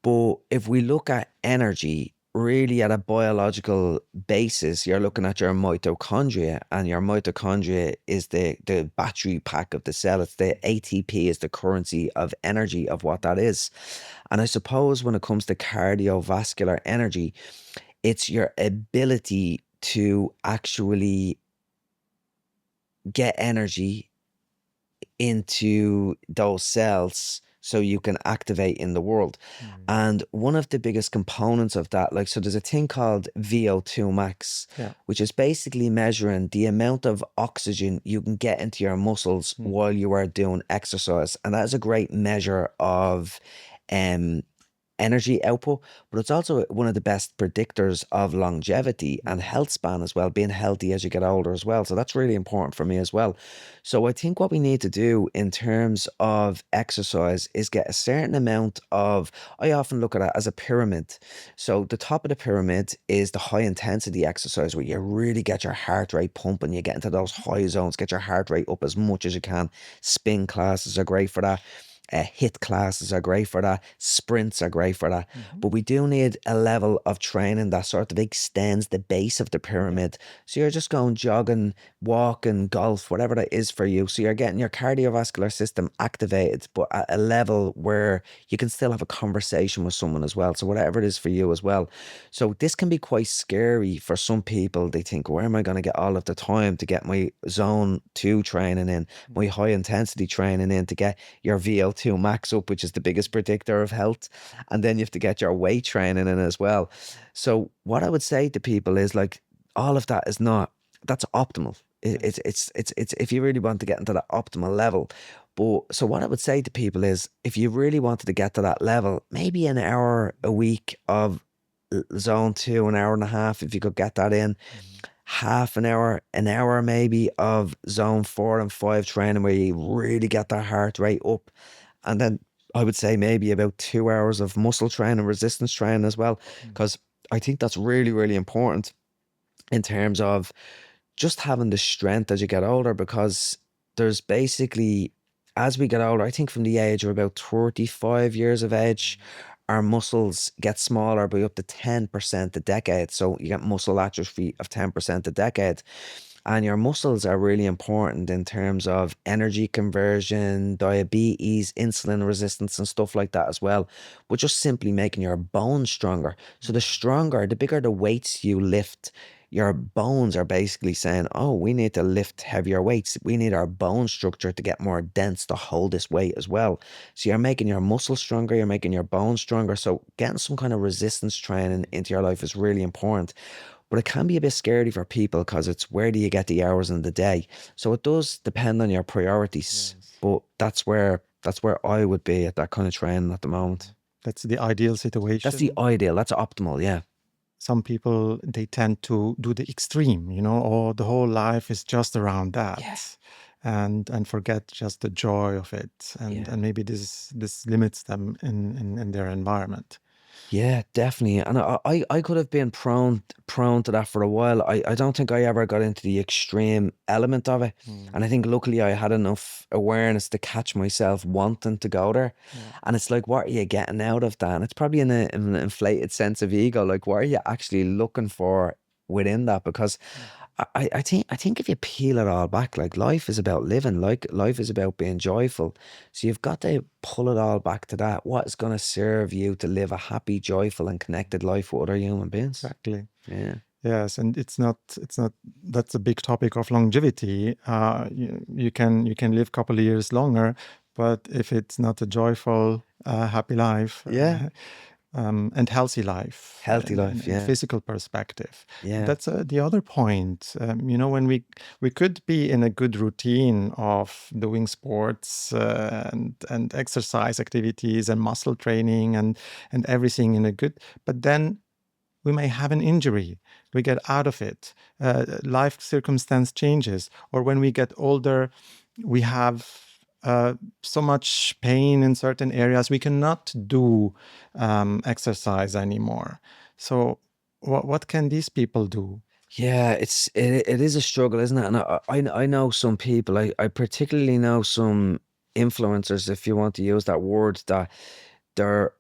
But if we look at energy really at a biological basis, you're looking at your mitochondria, and your mitochondria is the battery pack of the cell. It's the ATP is the currency of energy of what that is. And I suppose when it comes to cardiovascular energy, it's your ability to actually get energy into those cells so you can activate in the world. And one of the biggest components of that, like, so there's a thing called VO2 max, Yeah. which is basically measuring the amount of oxygen you can get into your muscles while you are doing exercise. And that is a great measure of um energy output, but it's also one of the best predictors of longevity and health span as well, being healthy as you get older as well. So that's really important for me as well. So I think what we need to do in terms of exercise is get a certain amount of, I often look at it as a pyramid. So the top of the pyramid is the high intensity exercise, where you really get your heart rate pumping, you get into those high zones, get your heart rate up as much as you can. Spin classes are great for that. HIIT classes are great for that. Sprints are great for that. But we do need a level of training that sort of extends the base of the pyramid. So you're just going jogging, walking, golf, whatever that is for you. So you're getting your cardiovascular system activated, but at a level where you can still have a conversation with someone as well. So whatever it is for you as well. So this can be quite scary for some people. They think, where am I going to get all of the time to get my zone 2 training in, my high intensity training in, to get your VO2 max up, which is the biggest predictor of health. And then you have to get your weight training in as well. So what I would say to people is, like, all of that is not, that's optimal. It's if you really want to get into that optimal level. But so what I would say to people is, if you really wanted to get to that level, maybe an hour a week of zone 2, an hour and a half, if you could get that in. half an hour maybe of zone 4 and 5 training where you really get that heart rate up. And then I would say maybe about 2 hours of muscle training, resistance training as well. Because I think that's really, really important in terms of just having the strength as you get older, because there's basically, as we get older, I think from the age of about 35 years of age, our muscles get smaller by up to 10% a decade. So you get muscle atrophy of 10% a decade. And your muscles are really important in terms of energy conversion, diabetes, insulin resistance, and stuff like that as well. But just simply making your bones stronger. So the stronger, the bigger the weights you lift, your bones are basically saying, oh, we need to lift heavier weights. We need our bone structure to get more dense to hold this weight as well. So you're making your muscles stronger, you're making your bones stronger. So getting some kind of resistance training into your life is really important. But it can be a bit scary for people because it's where do you get the hours in the day? So it does depend on your priorities. Yes. But that's where I would be at that kind of training at the moment. That's the ideal That's the situation. ideal. That's optimal. Yeah. Some people, they tend to do the extreme, or the whole life is just around that. Yeah. And forget just the joy of it. And Yeah. and maybe this limits them in their environment. Yeah, definitely. And I could have been prone to that for a while. I don't think I ever got into the extreme element of it. And I think luckily I had enough awareness to catch myself wanting to go there. Yeah. And it's like, what are you getting out of that? And it's probably an inflated sense of ego. Like, what are you actually looking for within that? Because I think if you peel it all back, like life is about living, like life is about being joyful. So you've got to pull it all back to that. What is going to serve you to live a happy, joyful, and connected life with other human beings? Exactly. Yeah. Yes, and it's not that's a big topic of longevity. You can live a couple of years longer, but if it's not a joyful, happy life, Yeah. and healthy life, Healthy life. and Yeah. physical perspective. Yeah. That's the other point. When we could be in a good routine of doing sports, and exercise activities and muscle training and everything in a good, but then we may have an injury. We get out of it. Life circumstance changes. Or when we get older, we have so much pain in certain areas. We cannot do exercise anymore. So what can these people do? Yeah, it is a struggle, isn't it? And I know some people. I particularly know some influencers, if you want to use that word, that their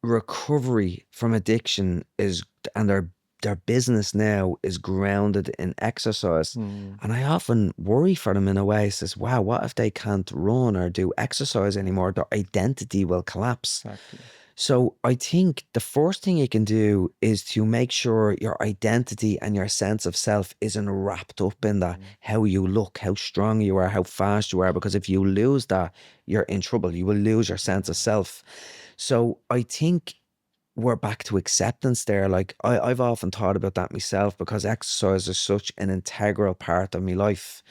recovery from addiction is, and their business now is grounded in exercise. And I often worry for them in a way. Says, wow, what if they can't run or do exercise anymore? Their identity will collapse. Exactly. So I think the first thing you can do is to make sure your identity and your sense of self isn't wrapped up in that, how you look, how strong you are, how fast you are. Because if you lose that, you're in trouble. You will lose your sense of self. So I think we're back to acceptance there. Like I've often thought about that myself, because exercise is such an integral part of my life.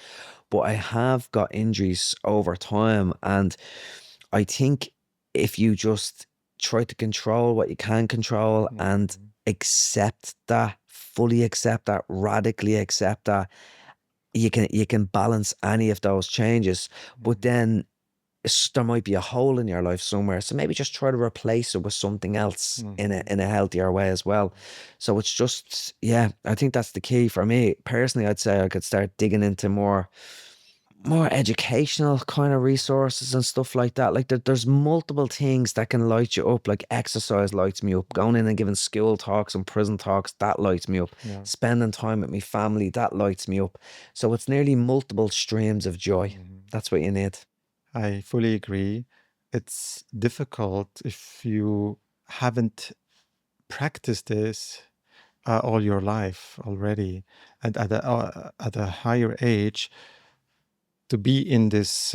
But I have got injuries over time, and I think if you just try to control what you can control and accept that, fully accept that, radically accept that, you can balance any of those changes. But then there might be a hole in your life somewhere, so maybe just try to replace it with something else in a healthier way as well. So it's just, yeah, I think that's the key for me personally. I'd say I could start digging into more educational kind of resources and stuff like that. Like there's multiple things that can light you up. Like exercise lights me up. Going in and giving school talks and prison talks, that lights me up. Yeah. Spending time with my family, that lights me up. So it's nearly multiple streams of joy. That's what you need. I fully agree. It's difficult if you haven't practiced this all your life already, and at a higher age, to be in this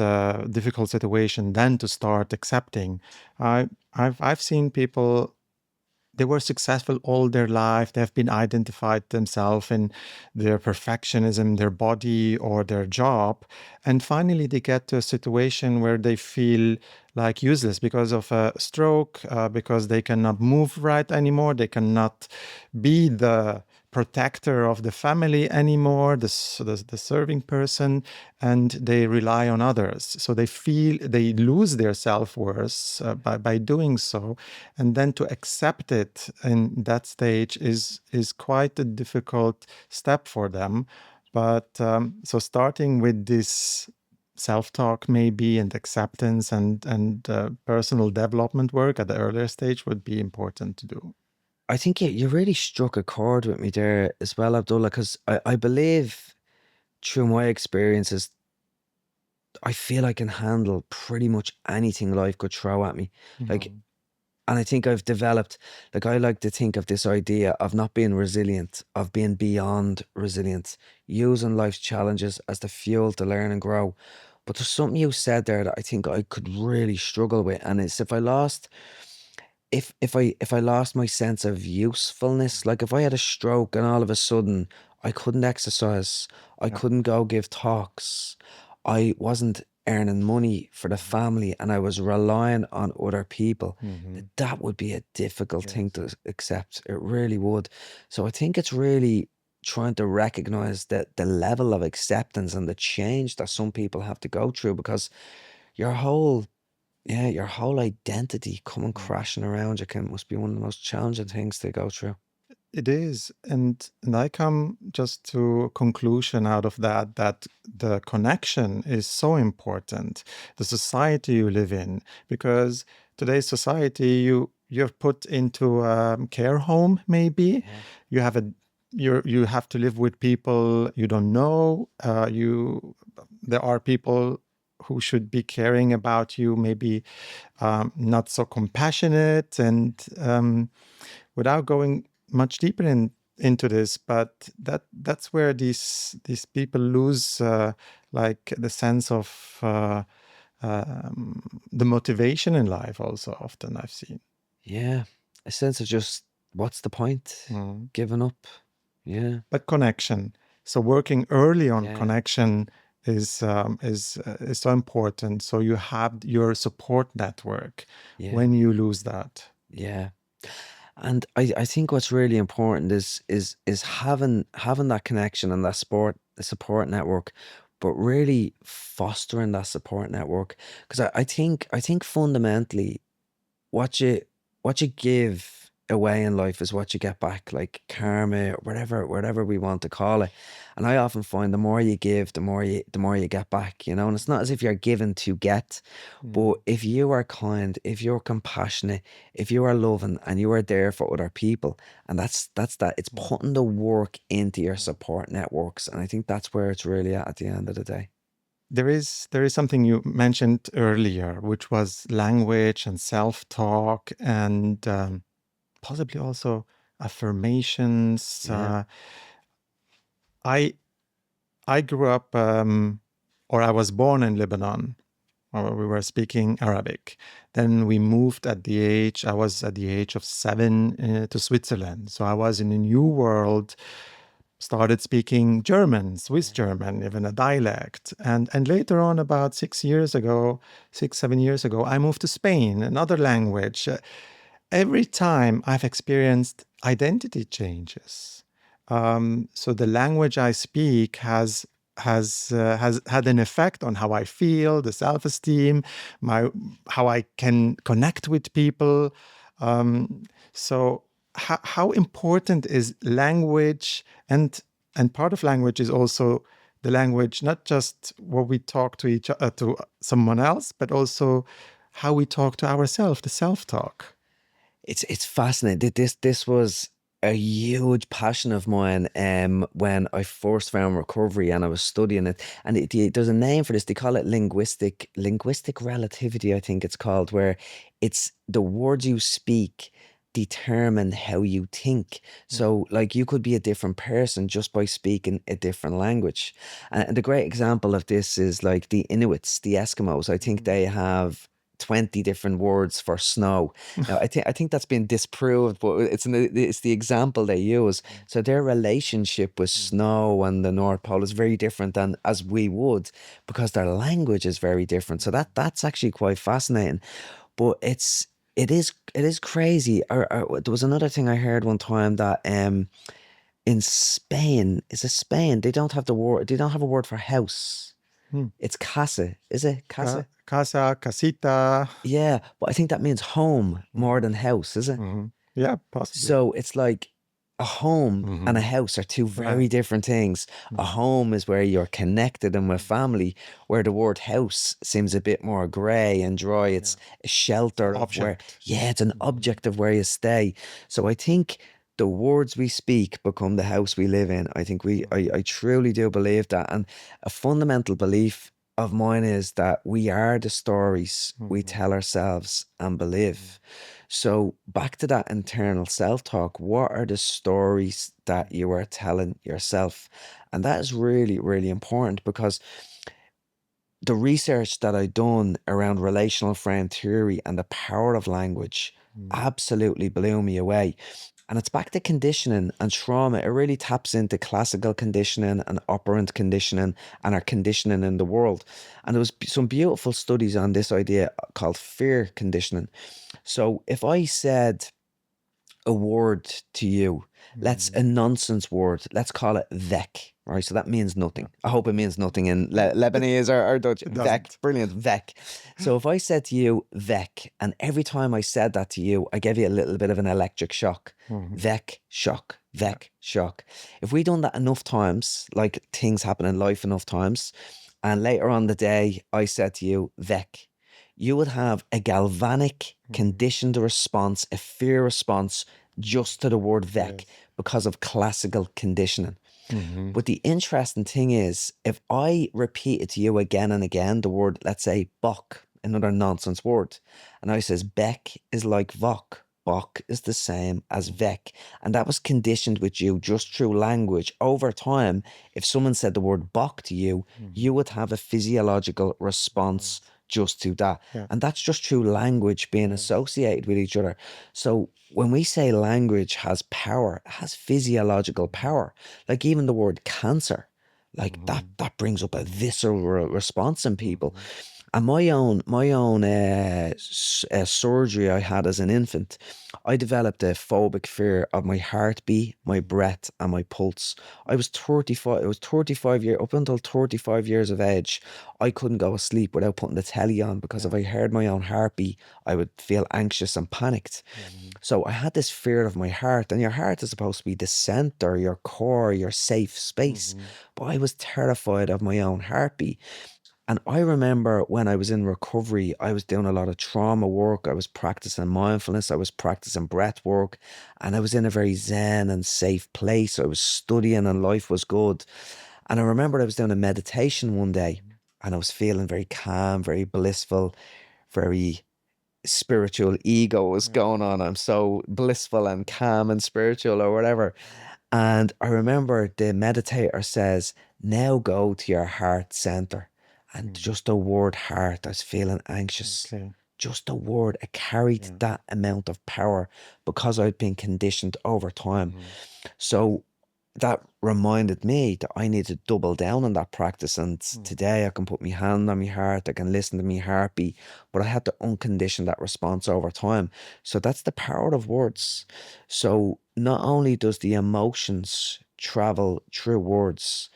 difficult situation, then to start accepting. I've seen people, they were successful all their life. They've been identified themselves in their perfectionism, their body or their job. And finally, they get to a situation where they feel like useless because of a stroke, because they cannot move right anymore. They cannot be the protector of the family anymore, the serving person, and they rely on others. So they lose their self-worth by doing so, and then to accept it in that stage is quite a difficult step for them. But so starting with this self-talk maybe, and acceptance, and personal development work at the earlier stage would be important to do. I think you really struck a chord with me there as well, Abdullah, because I believe through my experiences, I feel I can handle pretty much anything life could throw at me. Like, and I think I've developed, like, I like to think of this idea of not being resilient, of being beyond resilient, using life's challenges as the fuel to learn and grow. But there's something you said there that I think I could really struggle with. And it's if I lost my sense of usefulness, like if I had a stroke and all of a sudden I couldn't exercise, I Yeah. couldn't go give talks, I wasn't earning money for the family, and I was relying on other people, that would be a difficult thing to accept. It really would. So I think it's really trying to recognize that the level of acceptance and the change that some people have to go through, because your whole your whole identity coming crashing around you must be one of the most challenging things to go through. It is, and I come just to a conclusion out of that, that the connection is so important, the society you live in, because today's society, you're put into a care home, maybe. You have you have to live with people you don't know. There are people who should be caring about you, maybe not so compassionate, and without going much deeper into this, but that's where these people lose like the sense of the motivation in life. Also, often I've seen. Yeah, a sense of just, what's the point? Giving up. Yeah, But connection. So working early on yeah, connection is so important. So you have your support network yeah, when you lose that. yeah. And I think what's really important is having that connection and that support network, but really fostering that support network. Because I think fundamentally, what you what you give away in life is what you get back, like karma, or whatever we want to call it. And I often find the more you give, the more you get back, you know. And it's not as if you're given to get, but if you are kind, if you're compassionate, if you are loving, and you are there for other people, and that's that, it's putting the work into your support networks. And I think that's where it's really at the end of the day. There is something you mentioned earlier, which was language and self-talk, and possibly also affirmations. Yeah. I I grew up, or I was born in Lebanon, where we were speaking Arabic. Then we moved I was at the age of 7 to Switzerland. So I was in a new world, started speaking German, Swiss German, even a dialect. And later on, about 6 years ago, 7 years ago, I moved to Spain, another language. Every time I've experienced identity changes. So the language I speak has had an effect on how I feel, the self-esteem, my how I can connect with people. So how important is language, and part of language is also the language, not just what we talk to to someone else, but also how we talk to ourselves, the self-talk. It's fascinating. This was a huge passion of mine when I first found recovery and I was studying it. And there's a name for this. They call it linguistic relativity, I think it's called, where it's the words you speak determine how you think. So like you could be a different person just by speaking a different language. And the great example of this is like the Inuits, the Eskimos. I think they have 20 different words for snow. Now, I think that's been disproved, but it's the example they use. So their relationship with snow and the North Pole is very different than as we would, because their language is very different. So that's actually quite fascinating. But it is crazy. There was another thing I heard one time that in Spain, is it Spain? They don't have the word. They don't have a word for house. It's casa. Is it casa? Casa, casita. Yeah, but I think that means home more than house, is it? Yeah, possibly. So it's like a home and a house are two very different things. A home is where you're connected and with family, where the word house seems a bit more grey and dry. It's a shelter of where, it's an object of where you stay. So I think the words we speak become the house we live in. I think I truly do believe that. And a fundamental belief of mine is that we are the stories we tell ourselves and believe. So back to that internal self-talk, what are the stories that you are telling yourself? And that is really, really important, because the research that I done around relational frame theory and the power of language absolutely blew me away. And it's back to conditioning and trauma. It really taps into classical conditioning and operant conditioning and our conditioning in the world. And there was some beautiful studies on this idea called fear conditioning. So if I said a word to you, a nonsense word, let's call it vek, right? So that means nothing. I hope it means nothing in Lebanese or Dutch. Vek, brilliant, vek. So if I said to you vek, and every time I said that to you, I gave you a little bit of an electric shock. Vek, shock, vek, shock. If we done that enough times, like things happen in life enough times, and later on the day I said to you vek, you would have a galvanic conditioned response, a fear response just to the word vek because of classical conditioning. But the interesting thing is, if I repeat it to you again and again, the word, let's say, bok, another nonsense word, and I says, beck is like vok, bok is the same as vek. And that was conditioned with you just through language. Over time, if someone said the word bok to you, you would have a physiological response just to that. And that's just through language being associated with each other. So when we say language has power, it has physiological power. Like even the word cancer, like that brings up a visceral response in people. And my own surgery I had as an infant, I developed a phobic fear of my heartbeat, my breath, and my pulse. I was 35. It was 35 years up until 35 years of age. I couldn't go to sleep without putting the telly on, because if I heard my own heartbeat, I would feel anxious and panicked. So I had this fear of my heart, and your heart is supposed to be the center, your core, your safe space. But I was terrified of my own heartbeat. And I remember when I was in recovery, I was doing a lot of trauma work. I was practicing mindfulness. I was practicing breath work. And I was in a very zen and safe place. I was studying and life was good. And I remember I was doing a meditation one day and I was feeling very calm, very blissful, very spiritual. Ego was going on. I'm so blissful and calm and spiritual or whatever. And I remember the meditator says, now go to your heart center. And just the word heart, I was feeling anxious. Just the word, it carried that amount of power because I'd been conditioned over time. So that reminded me that I need to double down on that practice. And today I can put my hand on my heart, I can listen to my heartbeat, but I had to uncondition that response over time. So that's the power of words. So not only does the emotions travel through words,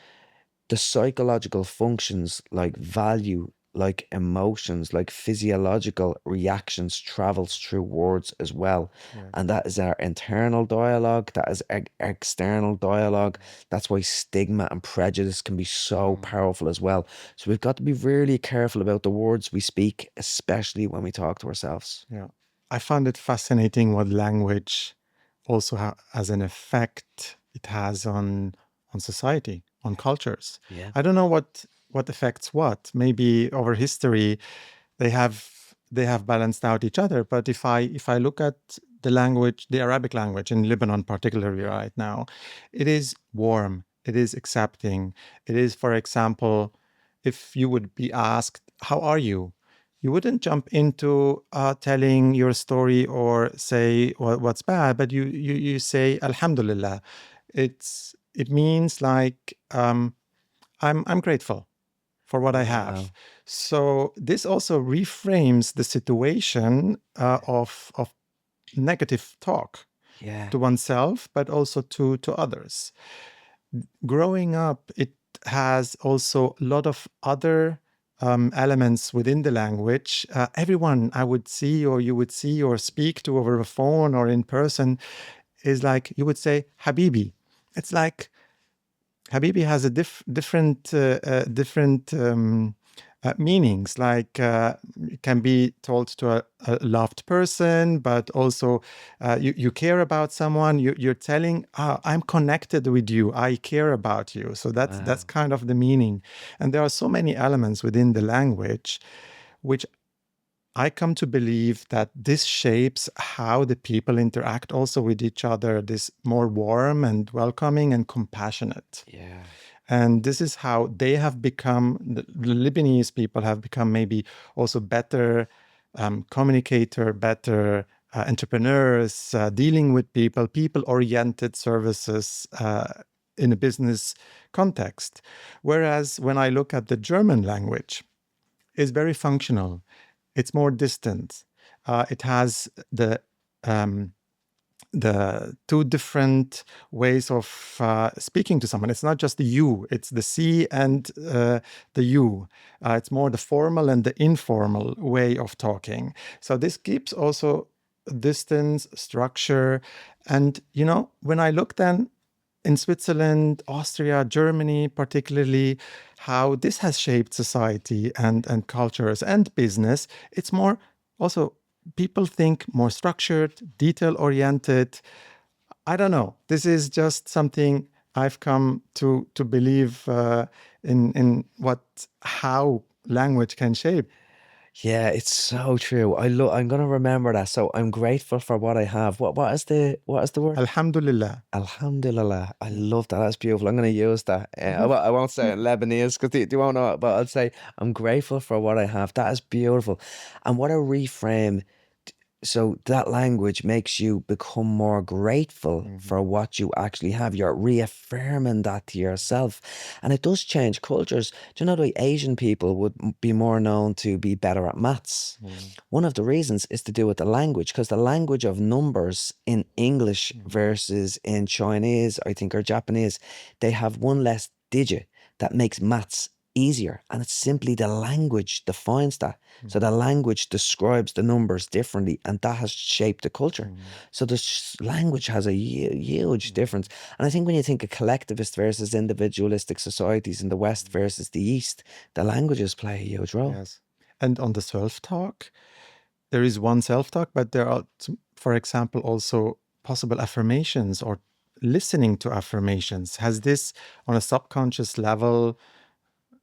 the psychological functions like value, like emotions, like physiological reactions travels through words as well. And that is our internal dialogue, that is external dialogue. That's why stigma and prejudice can be so powerful as well. So we've got to be really careful about the words we speak, especially when we talk to ourselves. I found it fascinating what language also has an effect it has on society, on cultures. I don't know what affects what. Maybe over history they have balanced out each other. But if I look at the language, the Arabic language in Lebanon particularly right now, it is warm, it is accepting. It is, for example, if you would be asked, how are you? You wouldn't jump into telling your story or say what's bad, but you say Alhamdulillah. It means like I'm grateful for what I have. So this also reframes the situation of negative talk. Yeah. to oneself, but also to others. Growing up, it has also a lot of other elements within the language. Everyone I would see, or you would see, or speak to over a phone or in person is like, you would say, Habibi. It's like Habibi has a different meanings. Like it can be told to a loved person, but also you care about someone. You're telling, I'm connected with you. I care about you. So that's Wow. kind of the meaning. And there are so many elements within the language, which I come to believe that this shapes how the people interact also with each other, this more warm and welcoming and compassionate. Yeah. And this is how they have become, the Lebanese people have become maybe also better communicator, better entrepreneurs, dealing with people, people-oriented services in a business context. Whereas when I look at the German language, it's very functional. It's more distant. It has the two different ways of speaking to someone. It's not just the you, it's the C and the you. It's more the formal and the informal way of talking. So this keeps also distance, structure. And, when I look then in Switzerland, Austria, Germany, particularly, how this has shaped society and cultures and business, it's more also people think more structured, detail oriented. I don't know. This is just something I've come to believe in how language can shape. Yeah, it's so true. I'm gonna remember that. So I'm grateful for what I have. What is the word? Alhamdulillah. Alhamdulillah. I love that. That's beautiful. I'm going to use that. I won't say it in Lebanese because they won't know it, but I'll say I'm grateful for what I have. That is beautiful. And what a reframe. So that language makes you become more grateful for what you actually have. You're reaffirming that to yourself. And it does change cultures. Do you know the way Asian people would be more known to be better at maths? One of the reasons is to do with the language, because the language of numbers in English versus in Chinese, I think, or Japanese, they have one less digit that makes maths easier. And it's simply the language defines that. So the language describes the numbers differently, and that has shaped the culture. So the language has a huge difference. And I think when you think of collectivist versus individualistic societies in the West versus the East, the languages play a huge role. Yes. And on the self-talk, there is one self-talk, but there are, for example, also possible affirmations or listening to affirmations. Has this, on a subconscious level,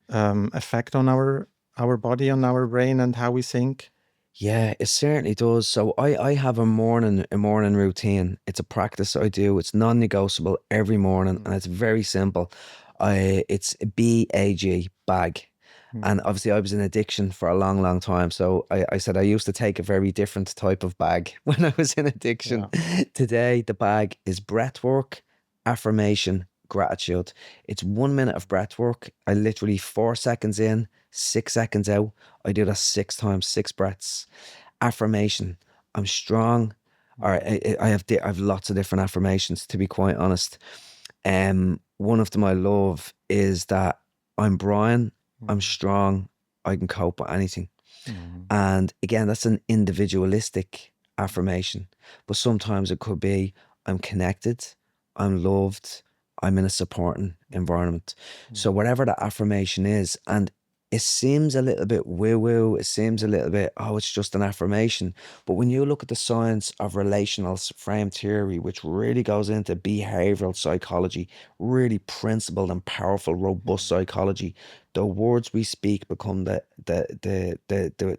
effect on our body, on our brain, and how we think? Yeah, it certainly does. So I have a morning routine. It's a practice I do. It's non-negotiable every morning, and it's very simple. It's BAG, bag. And obviously I was in addiction for a long, long time. So I said I used to take a very different type of bag when I was in addiction. Today the bag is breath work, affirmation, gratitude. It's 1 minute of breath work. I literally 4 seconds in, 6 seconds out. I do that 6 times, 6 breaths. Affirmation. I'm strong. Or I have lots of different affirmations, to be quite honest. One of them I love is that I'm Brian, I'm strong, I can cope with anything. And again, that's an individualistic affirmation. But sometimes it could be I'm connected, I'm loved, I'm in a supporting environment. So whatever that affirmation is, and it seems a little bit woo-woo, it seems a little bit, oh, it's just an affirmation. But when you look at the science of relational frame theory, which really goes into behavioral psychology, really principled and powerful, robust psychology, the words we speak become the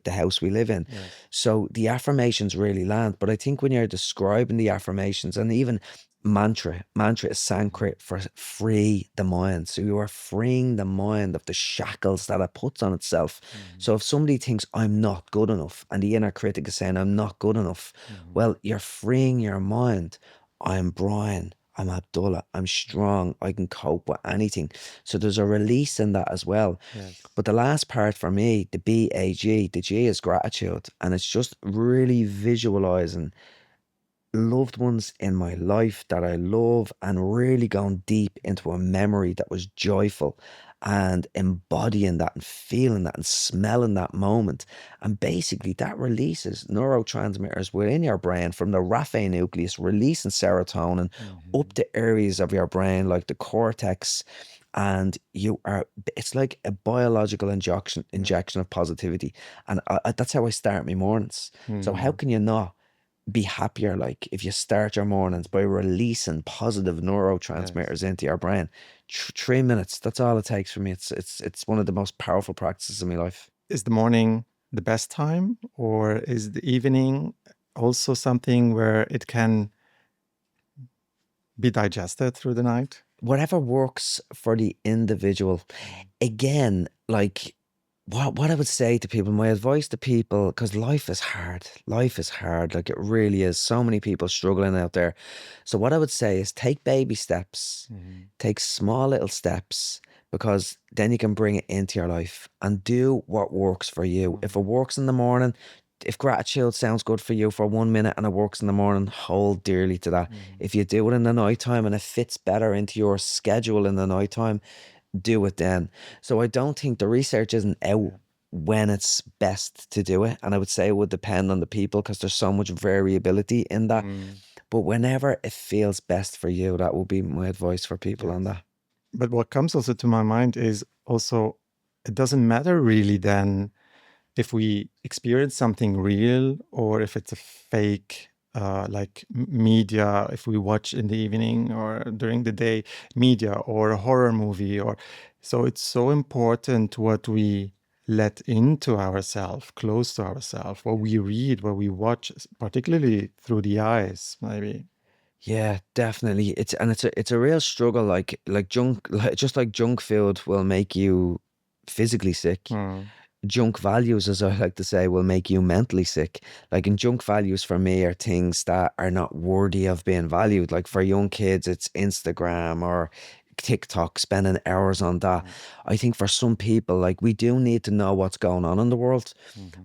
house we live in. So the affirmations really land. But I think when you're describing the affirmations, and even mantra is Sanskrit for free the mind. So you are freeing the mind of the shackles that it puts on itself. So if somebody thinks I'm not good enough, and the inner critic is saying I'm not good enough, well, you're freeing your mind. I'm Brian, I'm Abdullah, I'm strong, I can cope with anything. So there's a release in that as well. But the last part for me, the BAG, the G is gratitude. And it's just really visualizing loved ones in my life that I love and really going deep into a memory that was joyful and embodying that and feeling that and smelling that moment. And basically that releases neurotransmitters within your brain from the raphe nucleus, releasing serotonin up to areas of your brain like the cortex. And it's like a biological injection of positivity. And that's how I start my mornings. So how can you not be happier, like, if you start your mornings by releasing positive neurotransmitters into your brain? 3 minutes, that's all it takes for me. It's one of the most powerful practices in my life. Is the morning the best time, or is the evening also something where it can be digested through the night? Whatever works for the individual. Again, like, what I would say to people, my advice to people, because life is hard. Life is hard. Like, it really is. So many people struggling out there. So what I would say is take baby steps, take small little steps, because then you can bring it into your life and do what works for you. If it works in the morning, if gratitude sounds good for you for 1 minute and it works in the morning, hold dearly to that. If you do it in the nighttime and it fits better into your schedule in the nighttime, do it then. So I don't think the research isn't out when it's best to do it. And I would say it would depend on the people because there's so much variability in that. But whenever it feels best for you, that would be my advice for people on that. But what comes also to my mind is also, it doesn't matter really then if we experience something real or if it's a fake, like media, if we watch in the evening or during the day media or a horror movie, or so it's so important what we let into ourselves, close to ourselves, what we read, what we watch, particularly through the eyes, maybe. Yeah, definitely. It's a real struggle. Like junk, just like junk food will make you physically sick. Junk values, as I like to say, will make you mentally sick. Like, in junk values for me are things that are not worthy of being valued. Like, for young kids, it's Instagram or TikTok, spending hours on that. I think for some people, like, we do need to know what's going on in the world.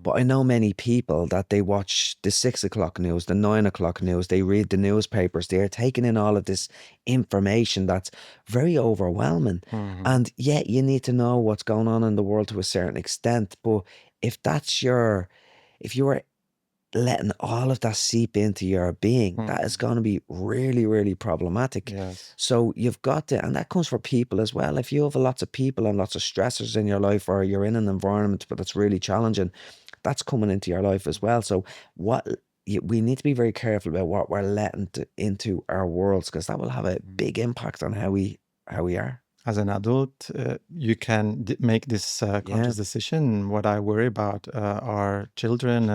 But I know many people that they watch the 6 o'clock news, the 9 o'clock news, they read the newspapers, they're taking in all of this information that's very overwhelming. And yeah, you need to know what's going on in the world to a certain extent. But if you are letting all of that seep into your being, that is going to be really, really problematic. Yes. So you've got to, and that comes for people as well. If you have lots of people and lots of stressors in your life, or you're in an environment but it's really challenging, that's coming into your life as well. So we need to be very careful about what we're letting into our worlds, because that will have a big impact on how we are. As an adult, you can make this conscious decision. What I worry about are children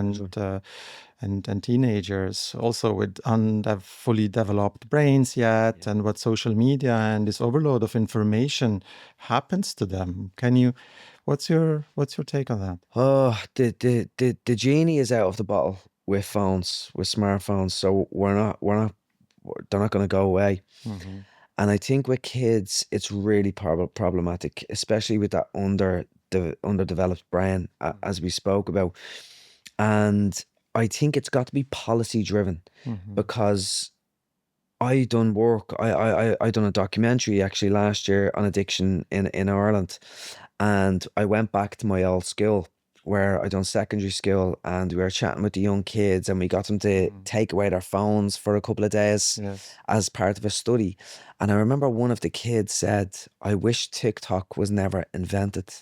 and teenagers, also with fully developed brains yet, and what social media and this overload of information happens to them. What's your take on that? Oh, the genie is out of the bottle with phones, with smartphones. So they're not going to go away. And I think with kids, it's really problematic, especially with that underdeveloped brain, as we spoke about. And I think it's got to be policy driven, because I done work. I done a documentary actually last year on addiction in Ireland, and I went back to my old school where I done secondary school, and we were chatting with the young kids, and we got them to take away their phones for a couple of days as part of a study. And I remember one of the kids said, "I wish TikTok was never invented."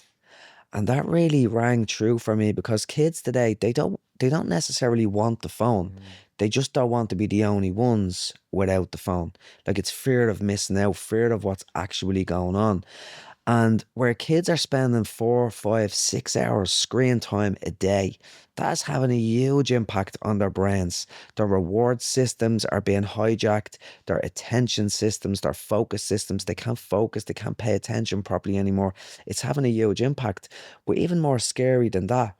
And that really rang true for me, because kids today, they don't necessarily want the phone. They just don't want to be the only ones without the phone. Like, it's fear of missing out, fear of what's actually going on. And where kids are spending 4, 5, 6 hours screen time a day, that's having a huge impact on their brains. Their reward systems are being hijacked, their attention systems, their focus systems. They can't focus, they can't pay attention properly anymore. It's having a huge impact. But even more scary than that,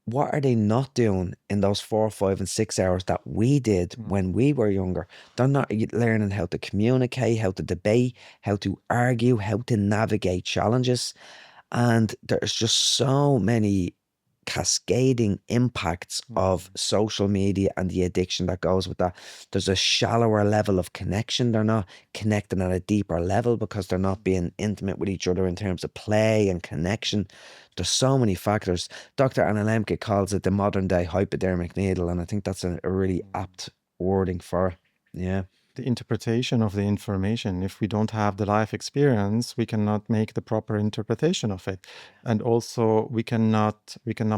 what are they not doing in those 4, 5, and 6 hours that we did when we were younger? They're not learning how to communicate, how to debate, how to argue, how to navigate challenges. And there's just so many cascading impacts of social media and the addiction that goes with that. There's a shallower level of connection. They're not connecting at a deeper level because they're not being intimate with each other in terms of play and connection. There's so many factors. Dr. Anna Lemke calls it the modern day hypodermic needle, and I think that's a really apt wording for it. Yeah. The interpretation of the information. If we don't have the life experience, we cannot make the proper interpretation of it, and also we cannot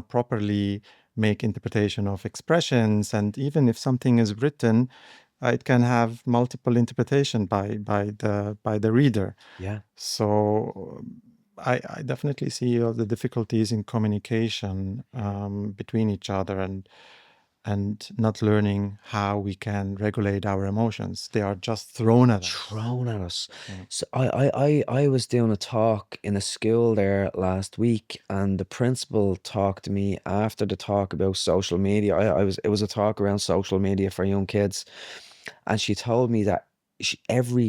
properly make interpretation of expressions. And even if something is written, it can have multiple interpretation by the reader. Yeah. So I definitely see all the difficulties in communication between each other, and not learning how we can regulate our emotions. They are just thrown at us. Thrown at us. So I was doing a talk in a school there last week, and the principal talked to me after the talk about social media. It was a talk around social media for young kids, and she told me that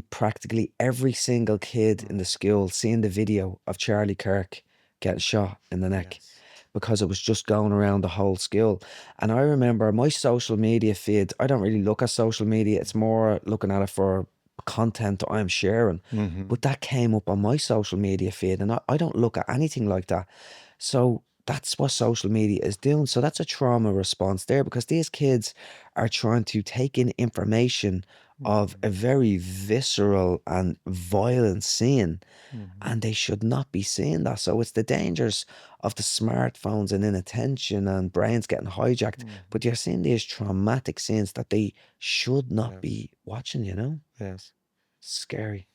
practically every single kid in the school seen the video of Charlie Kirk getting shot in the neck. Yes. Because it was just going around the whole school. And I remember my social media feed, I don't really look at social media. It's more looking at it for content that I'm sharing. But that came up on my social media feed, and I don't look at anything like that. So that's what social media is doing. So that's a trauma response there, because these kids are trying to take in information of a very visceral and violent scene, and they should not be seeing that. So it's the dangers of the smartphones and inattention and brains getting hijacked. But you're seeing these traumatic scenes that they should not be watching, you know? Yes. Scary.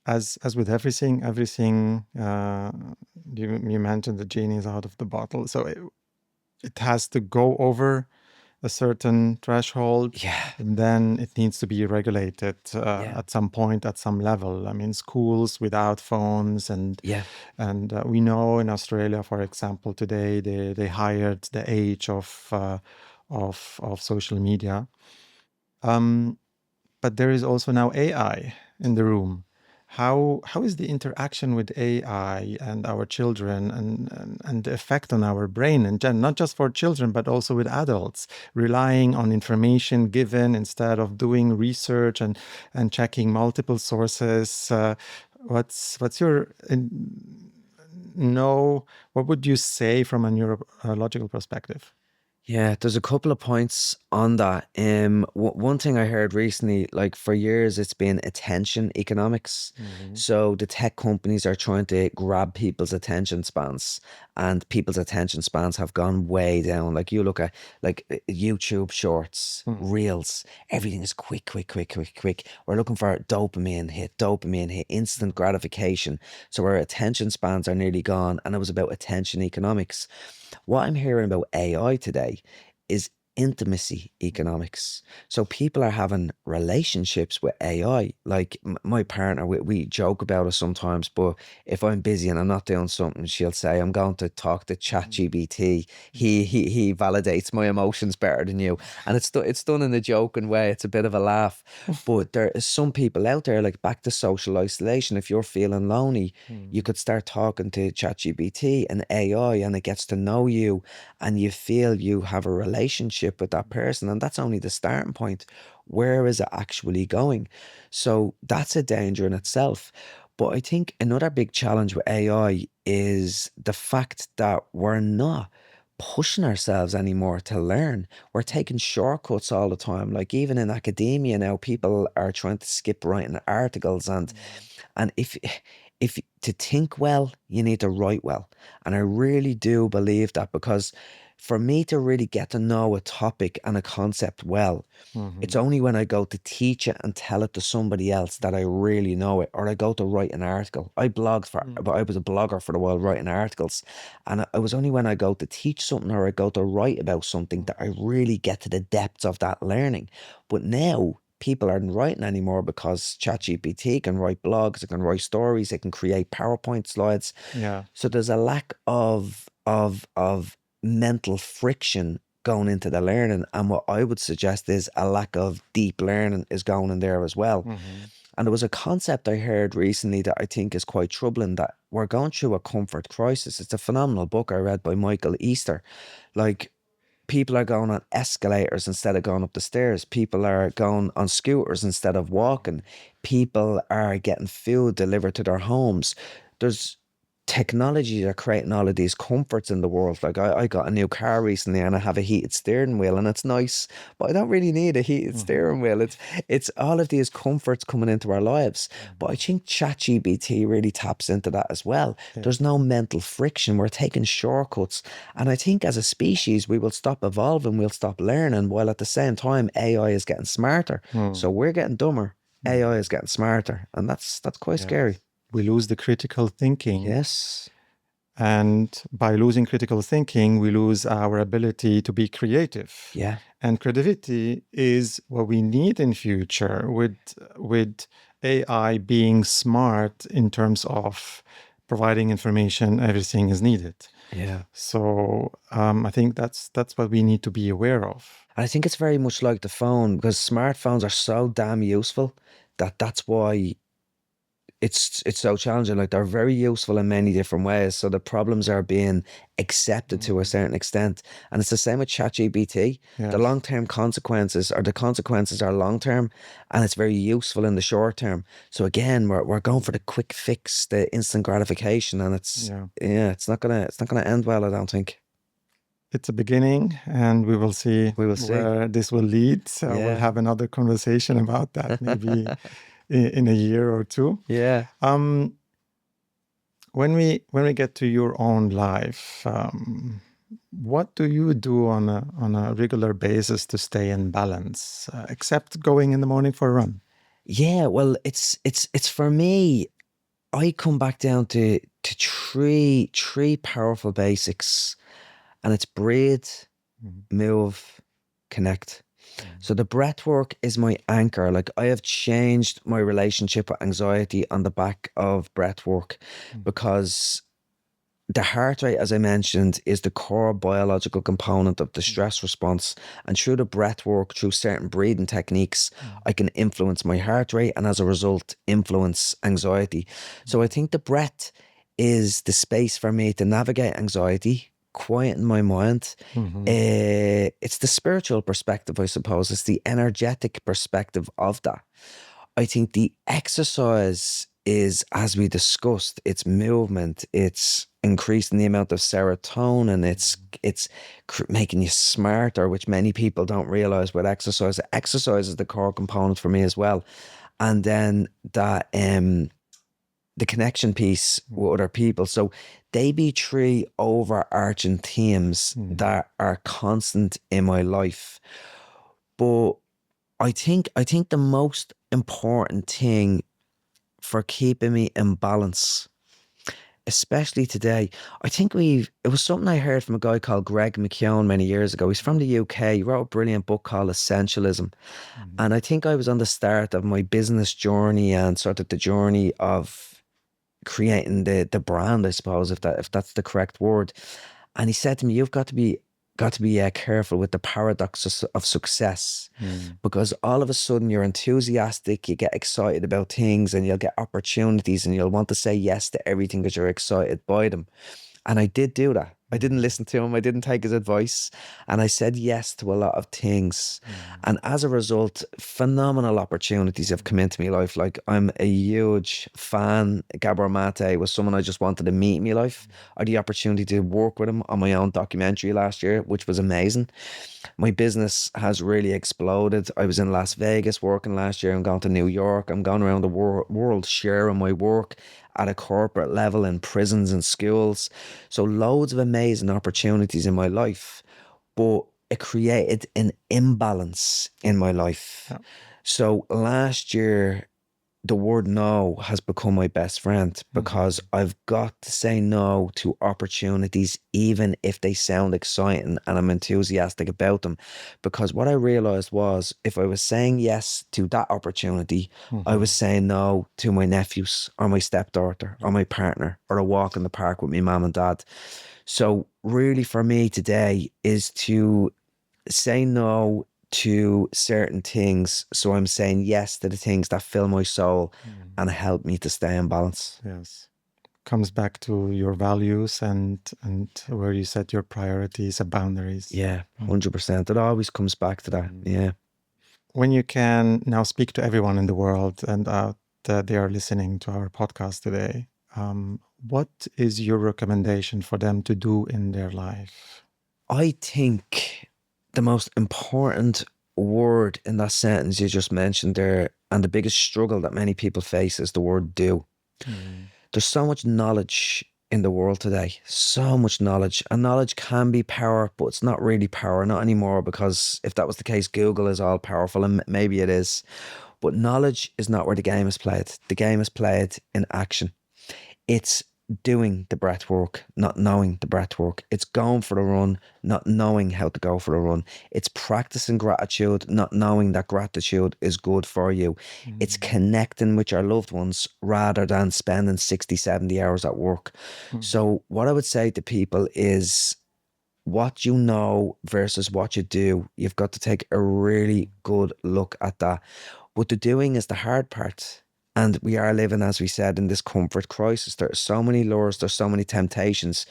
As with everything, you mentioned the genie is out of the bottle. So it has to go over a certain threshold, Yeah. and then it needs to be regulated Yeah. at some point, at some level. I mean, schools without phones, and Yeah. we know in Australia, for example, today they hired the age of social media. But there is also now AI in the room. How is the interaction with AI and our children, and the effect on our brain, and not just for children but also with adults, relying on information given instead of doing research and checking multiple sources? What's your what would you say from a neurological perspective? Yeah, there's a couple of points on that. One thing I heard recently, like for years, it's been attention economics. So the tech companies are trying to grab people's attention spans, and people's attention spans have gone way down. Like you look at like YouTube shorts, reels, everything is quick, quick, quick, quick, quick. We're looking for dopamine hit, instant gratification. So our attention spans are nearly gone, and it was about attention economics. What I'm hearing about AI today is intimacy economics. So people are having relationships with AI. Like my partner, we joke about it sometimes, but if I'm busy and I'm not doing something, she'll say, I'm going to talk to ChatGPT. He validates my emotions better than you. And it's done in a joking way. It's a bit of a laugh. But there is some people out there, like back to social isolation. If you're feeling lonely, you could start talking to ChatGPT and AI, and it gets to know you, and you feel you have a relationship with that person. And that's only the starting point. Where is it actually going? So that's a danger in itself. But I think another big challenge with AI is the fact that we're not pushing ourselves anymore to learn. We're taking shortcuts all the time. Like even in academia now, people are trying to skip writing articles, and if to think well, you need to write well. And I really do believe that, because for me to really get to know a topic and a concept well, it's only when I go to teach it and tell it to somebody else that I really know it, or I go to write an article. But I was a blogger for a while writing articles. And it was only when I go to teach something or I go to write about something that I really get to the depths of that learning. But now people aren't writing anymore because ChatGPT can write blogs, it can write stories, it can create PowerPoint slides. Yeah. So there's a lack of mental friction going into the learning, and what I would suggest is a lack of deep learning is going in there as well. And there was a concept I heard recently that I think is quite troubling, that we're going through a comfort crisis. It's a phenomenal book I read by Michael Easter. Like, people are going on escalators instead of going up the stairs. People are going on scooters instead of walking. People are getting food delivered to their homes. There's technology that are creating all of these comforts in the world. Like, I got a new car recently and I have a heated steering wheel and it's nice, but I don't really need a heated steering wheel. It's all of these comforts coming into our lives. But I think ChatGPT really taps into that as well. Yeah. There's no mental friction. We're taking shortcuts. And I think as a species, we will stop evolving, we'll stop learning, while at the same time, AI is getting smarter. So we're getting dumber. AI is getting smarter. And that's quite scary. We lose the critical thinking. Yes. And by losing critical thinking, we lose our ability to be creative. Yeah. And creativity is what we need in future with AI being smart in terms of providing information, everything is needed. Yeah. So I think that's what we need to be aware of. And I think it's very much like the phone, because smartphones are so damn useful that's why it's so challenging. Like, they're very useful in many different ways. So the problems are being accepted to a certain extent. And it's the same with ChatGPT. Yes. The long-term consequences, or the consequences, are long-term, and it's very useful in the short term. So again, we're going for the quick fix, the instant gratification, and it's not gonna end well, I don't think. It's a beginning, and we will see where this will lead. So we'll have another conversation about that maybe in a year or two. Yeah. When we get to your own life, what do you do on a regular basis to stay in balance, except going in the morning for a run? Yeah, well, it's for me, I come back down to three powerful basics, and it's breathe, move, connect. So the breath work is my anchor. Like, I have changed my relationship with anxiety on the back of breath work, because the heart rate, as I mentioned, is the core biological component of the stress response. And through the breath work, through certain breathing techniques, I can influence my heart rate, and as a result, influence anxiety. So I think the breath is the space for me to navigate anxiety, quieten my mind. It's the spiritual perspective, I suppose. It's the energetic perspective of that. I think the exercise is, as we discussed, it's movement, it's increasing the amount of serotonin, it's making you smarter, which many people don't realize with exercise. Exercise is the core component for me as well. And then that the connection piece with other people. So they be three overarching themes that are constant in my life. But I think the most important thing for keeping me in balance, especially today, I think it was something I heard from a guy called Greg McKeown many years ago. He's from the UK. He wrote a brilliant book called Essentialism. And I think I was on the start of my business journey, and sort of the journey of creating the brand, I suppose, if that's the correct word. And he said to me, you've got to be careful with the paradox of success, because all of a sudden you're enthusiastic, you get excited about things, and you'll get opportunities, and you'll want to say yes to everything because you're excited by them. And I did do that. I didn't listen to him. I didn't take his advice. And I said yes to a lot of things. And as a result, phenomenal opportunities have come into my life. Like, I'm a huge fan. Gabor Mate was someone I just wanted to meet in my life. I had the opportunity to work with him on my own documentary last year, which was amazing. My business has really exploded. I was in Las Vegas working last year. I'm going to New York. I'm going around the world sharing my work at a corporate level in prisons and schools. So loads of amazing opportunities in my life, but it created an imbalance in my life. Yeah. So last year, the word no has become my best friend, because I've got to say no to opportunities, even if they sound exciting and I'm enthusiastic about them. Because what I realized was, if I was saying yes to that opportunity, I was saying no to my nephews or my stepdaughter or my partner, or a walk in the park with my mum and dad. So really for me today is to say no to certain things. So I'm saying yes to the things that fill my soul and help me to stay in balance. Yes. Comes back to your values and where you set your priorities and boundaries. Yeah, 100%. It always comes back to that. Yeah. When you can now speak to everyone in the world and they are listening to our podcast today, what is your recommendation for them to do in their life? I think the most important word in that sentence you just mentioned there, and the biggest struggle that many people face, is the word do. There's so much knowledge in the world today, so much knowledge, and knowledge can be power, but it's not really power, not anymore, because if that was the case, Google is all powerful, and maybe it is, but knowledge is not where the game is played. The game is played in action. It's doing the breath work, not knowing the breath work. It's going for the run, not knowing how to go for the run. It's practicing gratitude, not knowing that gratitude is good for you. It's connecting with your loved ones rather than spending 60, 70 hours at work. So what I would say to people is, what you know versus what you do, you've got to take a really good look at that. But the doing is the hard part. And we are living, as we said, in this comfort crisis. There are so many lures, there's so many temptations.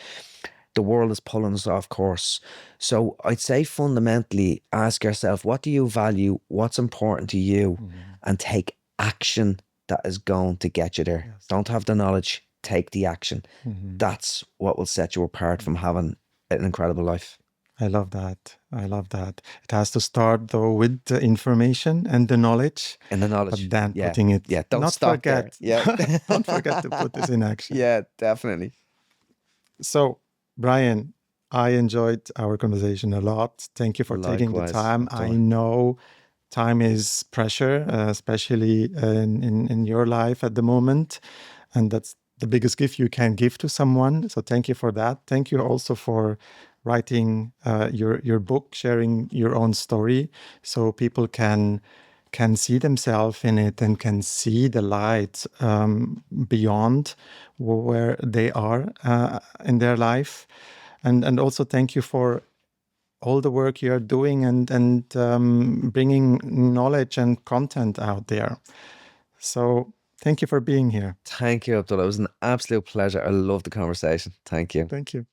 The world is pulling us off course. So I'd say fundamentally ask yourself, what do you value? What's important to you? And take action that is going to get you there. Yes. Don't have the knowledge, take the action. That's what will set you apart from having an incredible life. I love that. I love that. It has to start though with the information and the knowledge. And the knowledge. But then putting it. Yeah, don't not stop forget. there. Yeah. Don't forget to put this in action. Yeah, definitely. So, Brian, I enjoyed our conversation a lot. Thank you for taking the Likewise, time. Abdullah. I know time is pressure, especially in your life at the moment. And that's the biggest gift you can give to someone. So thank you for that. Thank you also for writing your book, sharing your own story, so people can see themselves in it and can see the light beyond where they are in their life. And also thank you for all the work you're doing and bringing knowledge and content out there. So thank you for being here. Thank you, Abdullah. It was an absolute pleasure. I loved the conversation. Thank you. Thank you.